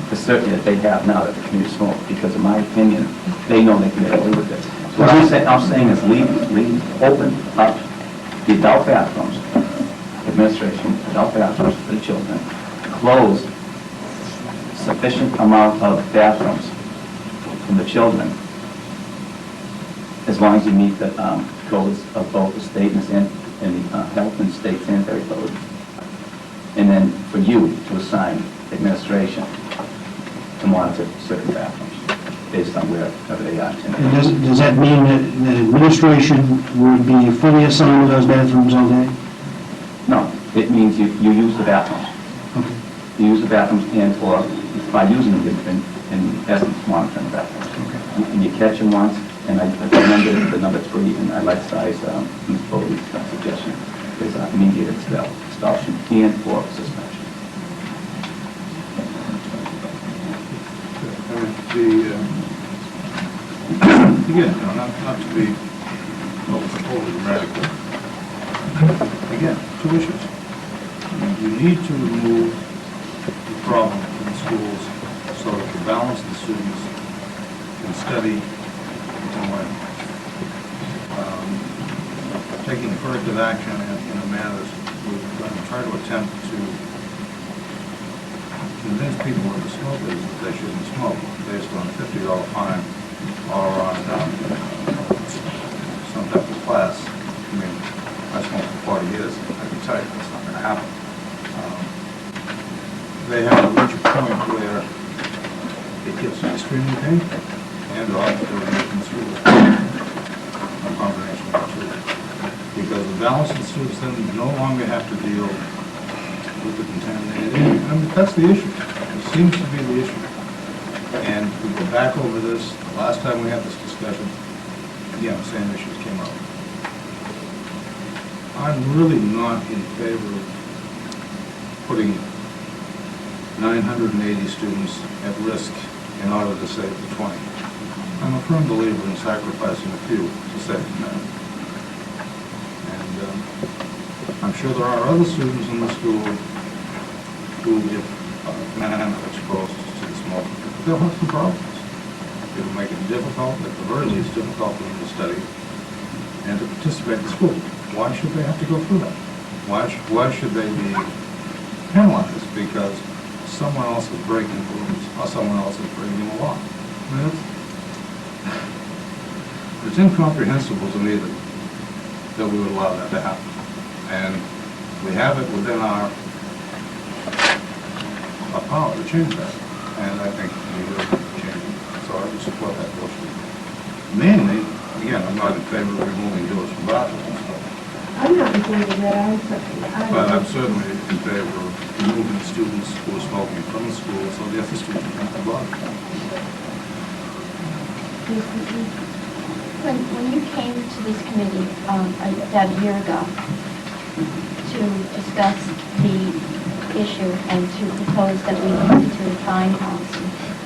the certainty that they have now that they continue to smoke, because in my opinion, they know they can get away with it. So what I'm saying is leave open up the adult bathrooms, administration, adult bathrooms for the children, close sufficient amount of bathrooms for the children, as long as you meet the codes of both the state and the health and state sanitary code. And then for you to assign administration to monitor certain bathrooms based on wherever they are. And does that mean that administration would be fully assigned to those bathrooms all day? No, it means you use the bathrooms. Okay. You use the bathrooms and or by using them in essence monitoring the bathrooms. Okay. And you catch them once, and I remember the number 3, and I like size Ms. Bowley's suggestion is immediate expulsion and or suspension. Again, not to be overly radical. Again, 2 issues. You need to remove the problem in schools so that the balance of the students can study and learn. Taking corrective action in a manner that we're going to try to attempt to convince people that the smokers that they shouldn't smoke based on a $50 fine or on some type of class. I mean, I smoked for 40 years. I can tell you that's not going to happen. They have to reach a point where it gets extremely painful and they're making school a combination of the two. Because the balance of the students then no longer have to deal with the contaminated air. I mean, that's the issue. It seems to be the issue. And we go back over this, the last time we had this discussion, again, the same issues came up. I'm really not in favor of putting 980 students at risk in order to save the 20. I'm a firm believer in sacrificing a few to save many. And I'm sure there are other students in the school who, if exposed to the smoke, they'll have some problems. It'll make it difficult, at the very least difficult for them to study and to participate in school. Why should they have to go through that? Why should they be penalized because someone else is breaking rules or someone else is breaking the law? I mean, it's incomprehensible to me that we would allow that to happen. And we have it within our power to change that. And I think we will change it. So I would support that motion. Mainly, again, I'm not in favor of removing doors from bathrooms. I'm not in favor of that. But I'm certainly in favor of removing students who are smoking from the school so the other students can't go out. When you came to this committee about a year ago to discuss the issue and to propose that we move to a fine policy,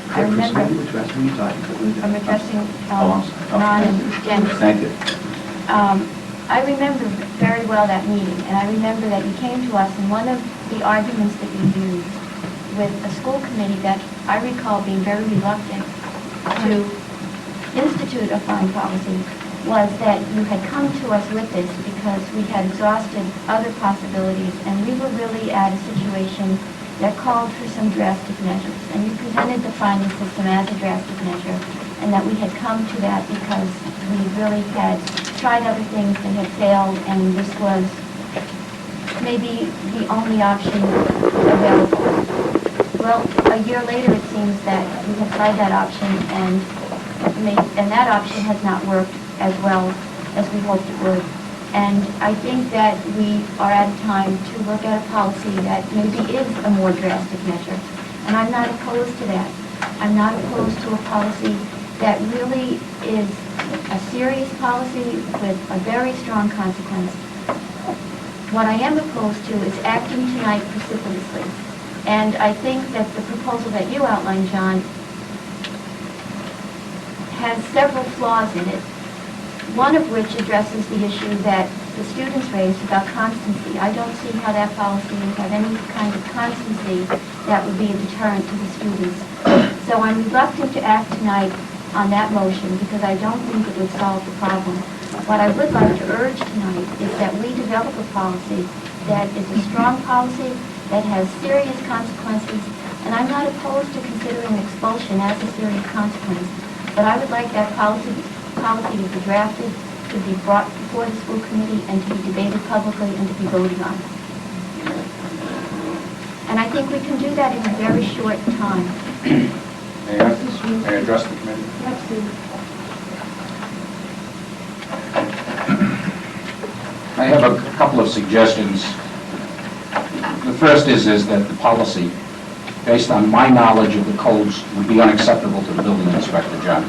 I remember I'm addressing Ron and Jen. Thank you. I remember very well that meeting, and I remember that you came to us, and one of the arguments that you used with a school committee that I recall being very reluctant to institute a fine policy was that you had come to us with this because we had exhausted other possibilities, and we were really at a situation that called for some drastic measures. And you presented the fining system as a drastic measure, and that we had come to that because we really had tried other things that had failed, and this was maybe the only option available. Well, a year later, it seems that we have tried that option, and that option has not worked as well as we hoped it would. And I think that we are at a time to look at a policy that maybe is a more drastic measure. And I'm not opposed to that. I'm not opposed to a policy that really is a serious policy with a very strong consequence. What I am opposed to is acting tonight precipitously. And I think that the proposal that you outlined, John, has several flaws in it. One of which addresses the issue that the students raised about constancy. I don't see how that policy would have any kind of constancy that would be a deterrent to the students. So I'm reluctant to act tonight on that motion because I don't think it would solve the problem. What I would like to urge tonight is that we develop a policy that is a strong policy, that has serious consequences, and I'm not opposed to considering expulsion as a serious consequence, but I would like that policy to be drafted, to be brought before the school committee, and to be debated publicly and to be voted on. And I think we can do that in a very short time. May I address the committee? Absolutely. I have a couple of suggestions. The first is that the policy, based on my knowledge of the codes, would be unacceptable to the building inspector, John.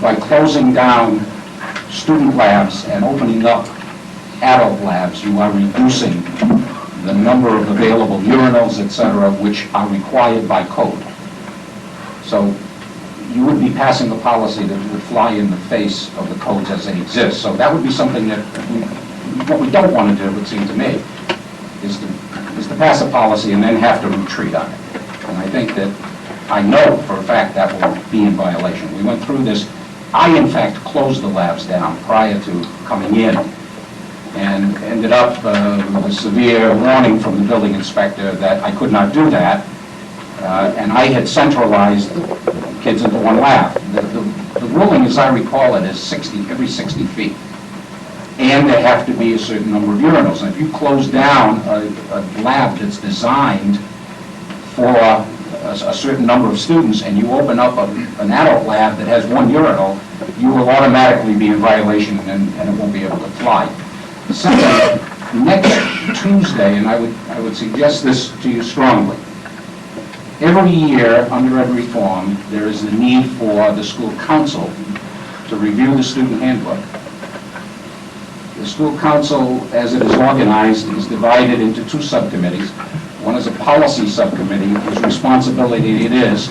By closing down student labs and opening up adult labs, you are reducing the number of available urinals, etc., which are required by code. So you would be passing a policy that would fly in the face of the codes as they exist. So that would be something that, what we don't want to do, it seems to me, is to pass a policy and then have to retreat on it. And I think that, I know for a fact that will be in violation. We went through this. I, in fact, closed the labs down prior to coming in and ended up with a severe warning from the building inspector that I could not do that. And I had centralized kids into one lab. The ruling, as I recall it, is every 60 feet. And there have to be a certain number of urinals. And if you close down a lab that's designed for a certain number of students, and you open up an adult lab that has one urinal, you will automatically be in violation and it won't be able to fly. Second, next Tuesday, and I would suggest this to you strongly, every year, under every reform, there is the need for the school council to review the student handbook. The school council, as it is organized, is divided into two subcommittees. One is a policy subcommittee, whose responsibility it is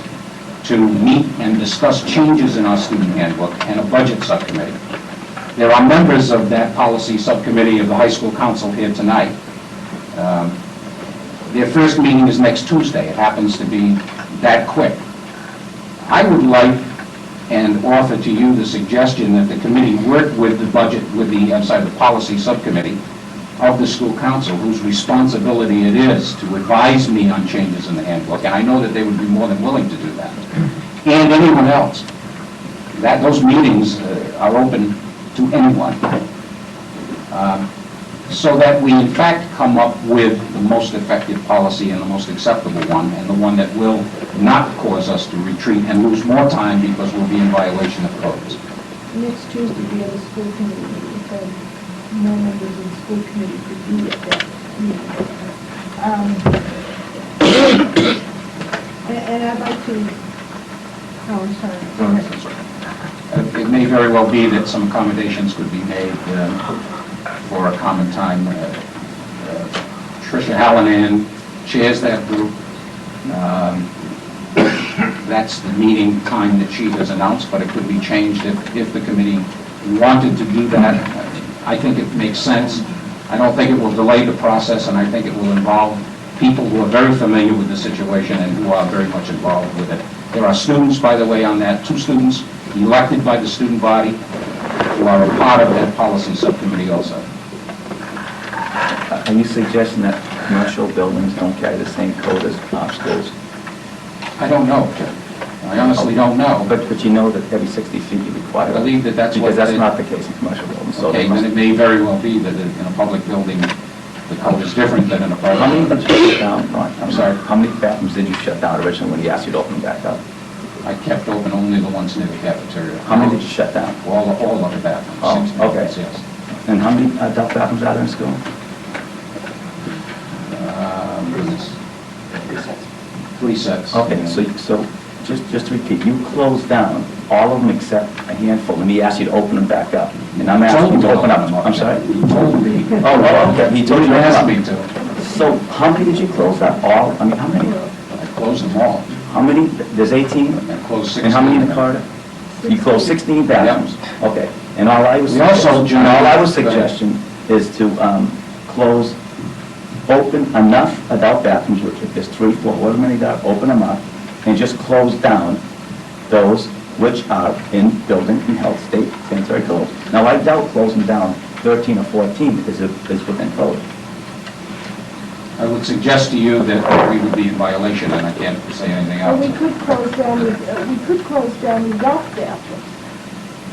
to meet and discuss changes in our student handbook, and a budget subcommittee. There are members of that policy subcommittee of the high school council here tonight. Their first meeting is next Tuesday. It happens to be that quick. I would like and offer to you the suggestion that the committee work with the budget, the policy subcommittee of the school council, whose responsibility it is to advise me on changes in the handbook, and I know that they would be more than willing to do that, and anyone else. Those meetings are open to anyone. So that we in fact come up with the most effective policy and the most acceptable one, and the one that will not cause us to retreat and lose more time because we'll be in violation of codes. Next Tuesday, we have a school committee meeting, so no members of the school committee could be at that meeting. And I'd like to, I'm sorry. Go ahead. It may very well be that some accommodations could be made for a common time. Tricia Hallinan chairs that group. That's the meeting time that she has announced, but it could be changed if the committee wanted to do that. I think it makes sense. I don't think it will delay the process, and I think it will involve people who are very familiar with the situation and who are very much involved with it. There are students, by the way, on that, 2 students elected by the student body who are a part of that policy subcommittee also. Are you suggesting that commercial buildings don't carry the same code as schools? I don't know, Jim. I honestly don't know. But you know that every 60 feet you're required. I believe that that's what... Because that's not the case in commercial buildings. So Okay, then it may very well be that in a public building, the code is different than in a private How many building. did you shut down, Ron? I'm sorry? How many bathrooms did you shut down originally when he asked you to open them back up? I kept open only the ones near the cafeteria. How many did you shut down? All of the bathrooms. Oh, 6 okay. bathrooms, yes. And how many adult bathrooms are there in school? Three sets. Okay, so just to repeat, you closed down all of them except a handful, and he asked you to open them back up. And I'm asking you to open up. I'm sorry? He told me. Oh, okay, he told you to open asked up. me to. So how many did you close up? All? I mean, how many? I closed them all. How many? There's 18? I closed 16. And how many in the corridor? You closed 16 bathrooms? Okay. And all I was We also, suggesting, suggestion is to close, open enough adult bathrooms, which if there's 3, 4, however many there are, open them up, and just close down those which are in building and health state sanitary codes. Now, I doubt closing down 13 or 14 is within code. I would suggest to you that we would be in violation, and I can't say anything Well, else. we could close down the golf bathrooms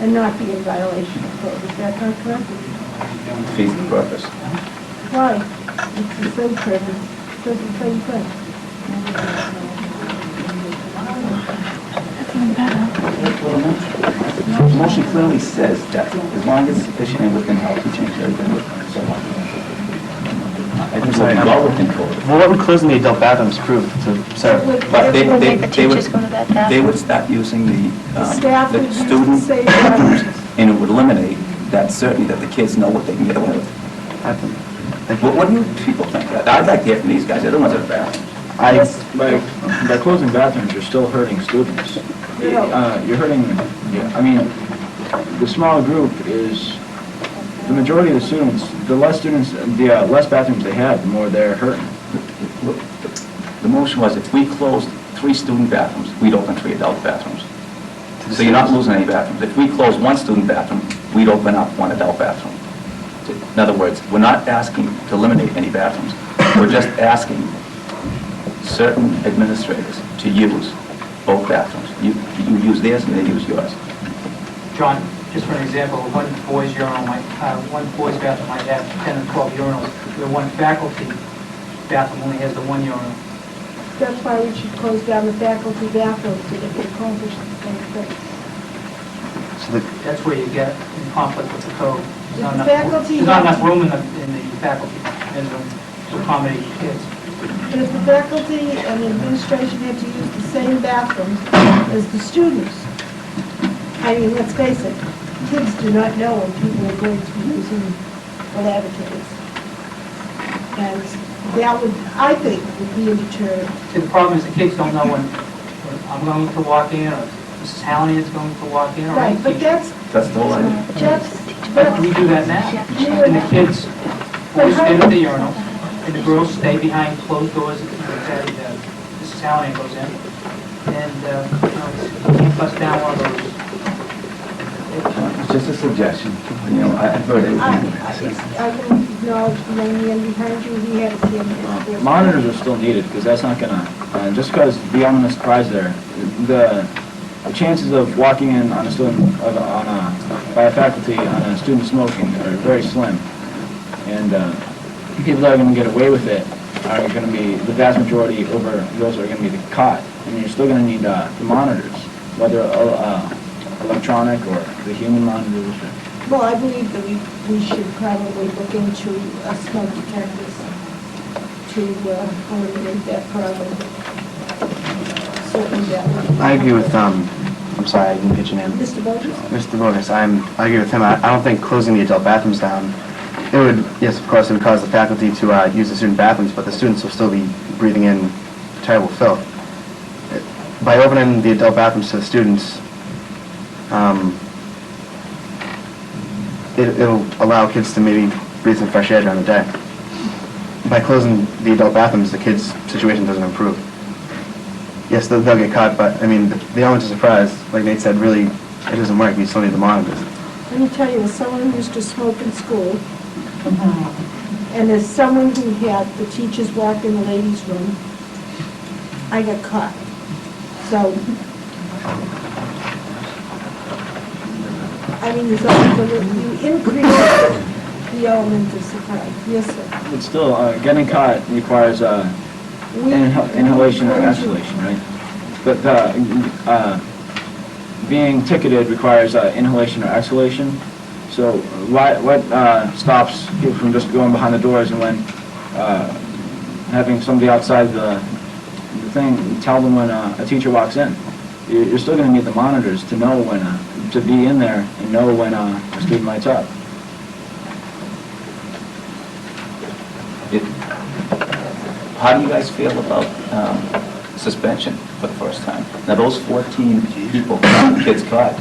and not be in violation of code, is that not correct? Defeats the purpose. Why? It's the same purpose, does the same thing. The motion clearly says that as long as it's sufficient and within health, you change everything within, so. I think we'll be well within code. Well, what would closing the adult bathrooms prove to serve? But they Make the teachers go to that they would bathroom. start using Staff the would use the student same bathrooms, bathrooms. and it would eliminate that certainty that the kids know what they can get away with. What do you people think? I'd like to hear from these guys, they're the ones that are bathrooms. By closing bathrooms, you're still hurting students. You're hurting, I mean, the small group is, the majority of the students, the less bathrooms they have, the more they're hurting. The motion was if we closed 3 student bathrooms, we'd open 3 adult bathrooms. So you're not losing any bathrooms. If we close 1 student bathroom, we'd open up 1 adult bathroom. In other words, we're not asking to eliminate any bathrooms. We're just asking certain administrators to use both bathrooms. You use theirs and they use yours. John, just for an example, one boys bathroom might have 10 or 12 urinals, where one faculty bathroom only has the 1 urinal. That's why we should close down the faculty bathrooms so that we accomplish the same thing. That's where you get in conflict with the code. There's not The faculty enough have- room in the faculty room to accommodate kids. But if the faculty and the administration had to use the same bathrooms as the students, I mean, let's face it, kids do not know when people are going to be using the lavatories. And that would, I think, would be a deterrent. See, the problem is the kids don't know when I'm going to walk in, or Mrs. Hallinan is going to walk in, or Right, any but teacher. That's the whole idea. But we do that now. And the kids boys stand at the urinal, and the girls stay behind closed doors until Mrs. Hallinan goes in. And, you can't bust down one of those. It's just a suggestion. You know, I've heard everything. I can acknowledge the young man behind you, he had a kid. Monitors are still needed, because that's not gonna, just because the element is surprise there, the chances of walking in on a student, by a faculty on a student smoking are very slim. And people that are gonna get away with it are gonna be, the vast majority over those are gonna be caught. And you're still gonna need the monitors, whether electronic or the human monitors. Well, I believe that we should probably look into smoke detectors to eliminate that problem. Certainly that would. I agree with, I'm sorry, I didn't get your name. Mr. Bogus? Mr. Bogus, I agree with him. I don't think closing the adult bathrooms down, it would, yes, of course, it would cause the faculty to use the student bathrooms, but the students will still be breathing in terrible filth. By opening the adult bathrooms to the students, it'll allow kids to maybe breathe some fresh air during the day. By closing the adult bathrooms, the kids' situation doesn't improve. Yes, they'll get caught, but, I mean, the element of surprise, like Nate said, really It doesn't work, we still need the monitors. Let me tell you, as someone who used to smoke in school, and as someone who had the teachers walk in the ladies' room, I got caught. So, I mean, there's always you increase the element of surprise. Yes, sir. But still, getting caught requires inhalation or exhalation, right? But being ticketed requires inhalation or exhalation. So what stops people from just going behind the doors and when having somebody outside the thing tell them when a teacher walks in? You're still going to need the monitors to know when to be in there and know when a student lights up. How do you guys feel about suspension for the first time? Now, those 14 people, kids caught,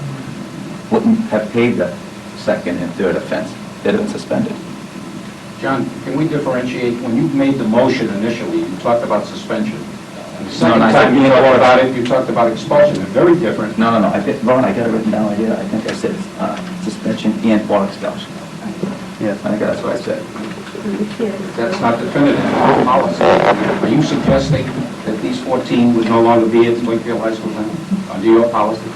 wouldn't have paid the second and third offense. They'd have been suspended. John, can we differentiate, when you made the motion initially, you talked about suspension. And the second time you talked about it, you talked about expulsion. They're very different. No, Ron, I got it written down right here. I think I said suspension and or expulsion. Yeah, I think that's what I said. That's not definitive policy. Are you suggesting that these 14 would no longer be at Wakefield High School then, under your policy?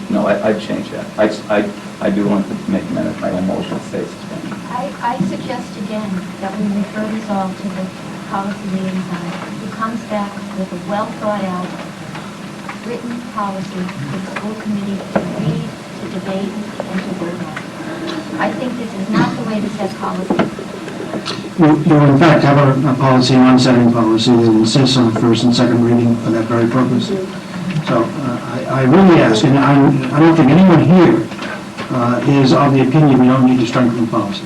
No, I'd change that. I do want to make my own motion to say suspension. I suggest again that we refer this all to the policy liaison, who comes back with a well-thought-out written policy for the school committee to read, to debate, and to vote on. I think this is not the way to set policy. You in fact have a policy, an on-setting policy that insists on first and second reading for that very purpose. So I really ask, and I don't think anyone here is of the opinion we don't need to strengthen the policy.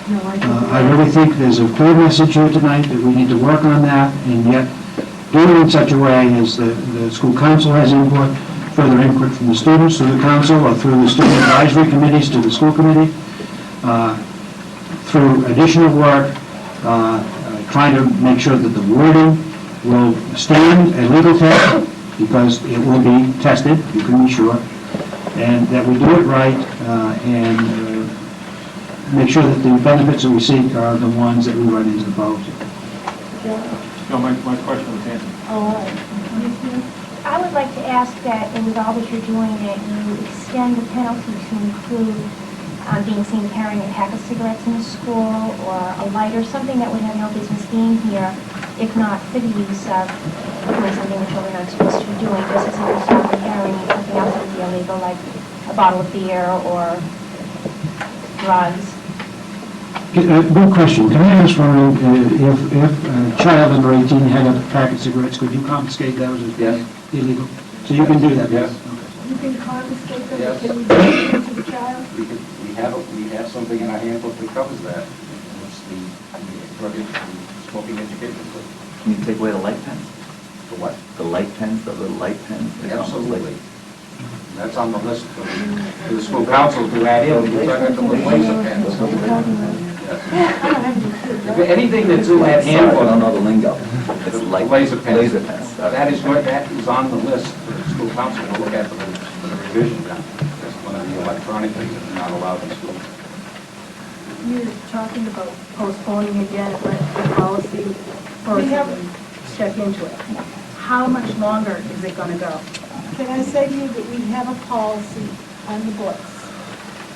I really think there's a clear message here tonight that we need to work on that, and yet do it in such a way as the school council has input, further input from the students to the council, or through the student advisory committees to the school committee, through additional work, trying to make sure that the wording will stand a legal test, because it will be tested, you can be sure, and that we do it right, and make sure that the benefits that we seek are the ones that we run into the policy. No, my question was answered. I would like to ask that, and with all that you're doing, that you extend the penalty to include being seen carrying a pack of cigarettes in the school, or a lighter, something that would have no business being here, if not for the use of doing something the children aren't supposed to be doing, just as if you stop carrying something else that would be illegal, like a bottle of beer or drugs. Good question. Can I ask, Ron, if a child under 18 had a pack of cigarettes, could you confiscate those as illegal? So you can do that? Yes. You can confiscate them, Yes. can we give them to the child? We have something in our handbook that covers that. It's the drug and smoking education. Can you take away the light pens? The what? The light pens, the little light pens? Absolutely. That's on the list for the school council to add in. You're talking about the little laser pens. If anything that's in that handbook. I don't know the lingo. It's like laser pens. Laser pens. That is on the list for the school council to look at for the revision. That's one of the electronic things that's not allowed in school. You're talking about postponing again, let the policy first check into it. How much longer is it going to go? Can I say to you that we have a policy on the books?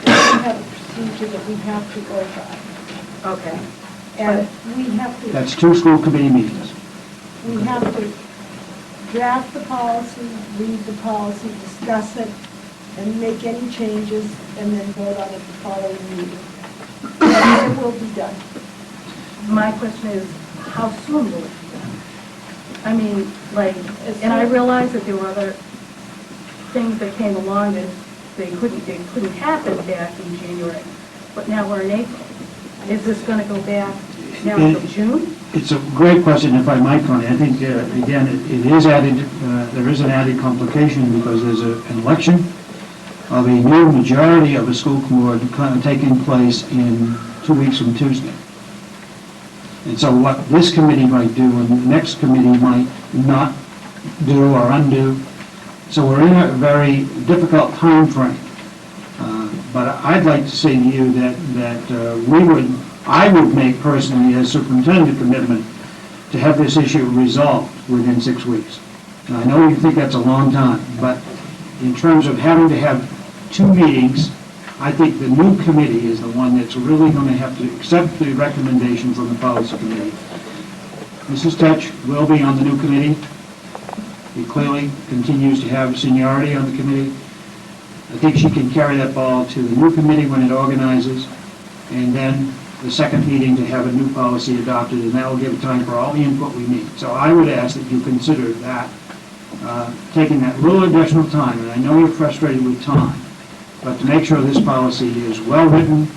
We have a procedure that we have to go by. Okay. And we have to... That's 2 school committee meetings. We have to draft the policy, read the policy, discuss it, and make any changes, and then vote on it the following meeting. And it will be done. My question is, how soon will it be done? I mean, like, and I realize that there were other things that came along that it couldn't happen back in January, but now we're in April. Is this going to go back now until June? It's a great question, if I might, Connie. I think, again, it is added, there is an added complication because there's an election of a new majority of a school board taking place in 2 weeks from Tuesday. And so what this committee might do and the next committee might not do or undo So we're in a very difficult time frame. But I'd like to say to you that I would make personally as superintendent a commitment to have this issue resolved within 6 weeks. And I know you think that's a long time, but in terms of having to have 2 meetings, I think the new committee is the one that's really going to have to accept the recommendation from the policy committee. Mrs. Tetch will be on the new committee. He clearly continues to have seniority on the committee. I think she can carry that ball to the new committee when it organizes, and then the second meeting to have a new policy adopted, and that will give time for all the input we need. So I would ask that you consider that, taking that little additional time, and I know you're frustrated with time, but to make sure this policy is well-written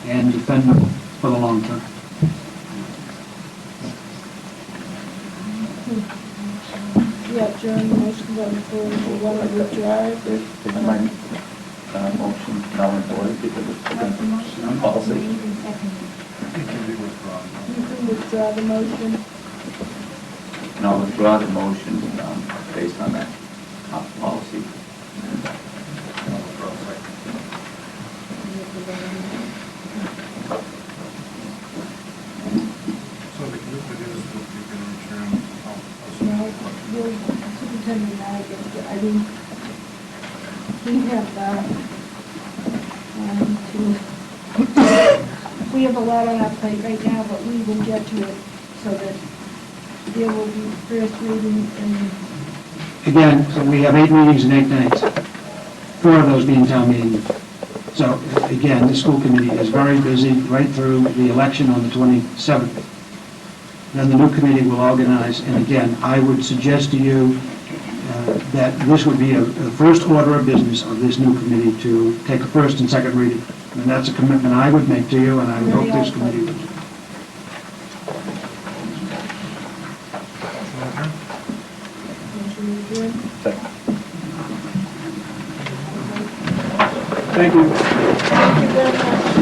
and defendable for the long term. Yeah, John, motion on the floor, you want to withdraw it? Is my motion null and void because it's a policy? It can be withdrawn. You can withdraw the motion. And I'll withdraw the motion based on that policy. So the commitment is that you can return. No, we'll, Superintendent and I mean, we have a lot on our plate right now, but we will get to it so that there will be first reading and Again, so we have 8 meetings and 8 nights, 4 of those being town meeting. So again, the school committee is very busy right through the election on the 27th. Then the new committee will organize, and again, I would suggest to you that this would be the first order of business of this new committee to take a first and second reading. And that's a commitment I would make to you, and I would hope this committee would. Thank you. thank you very much.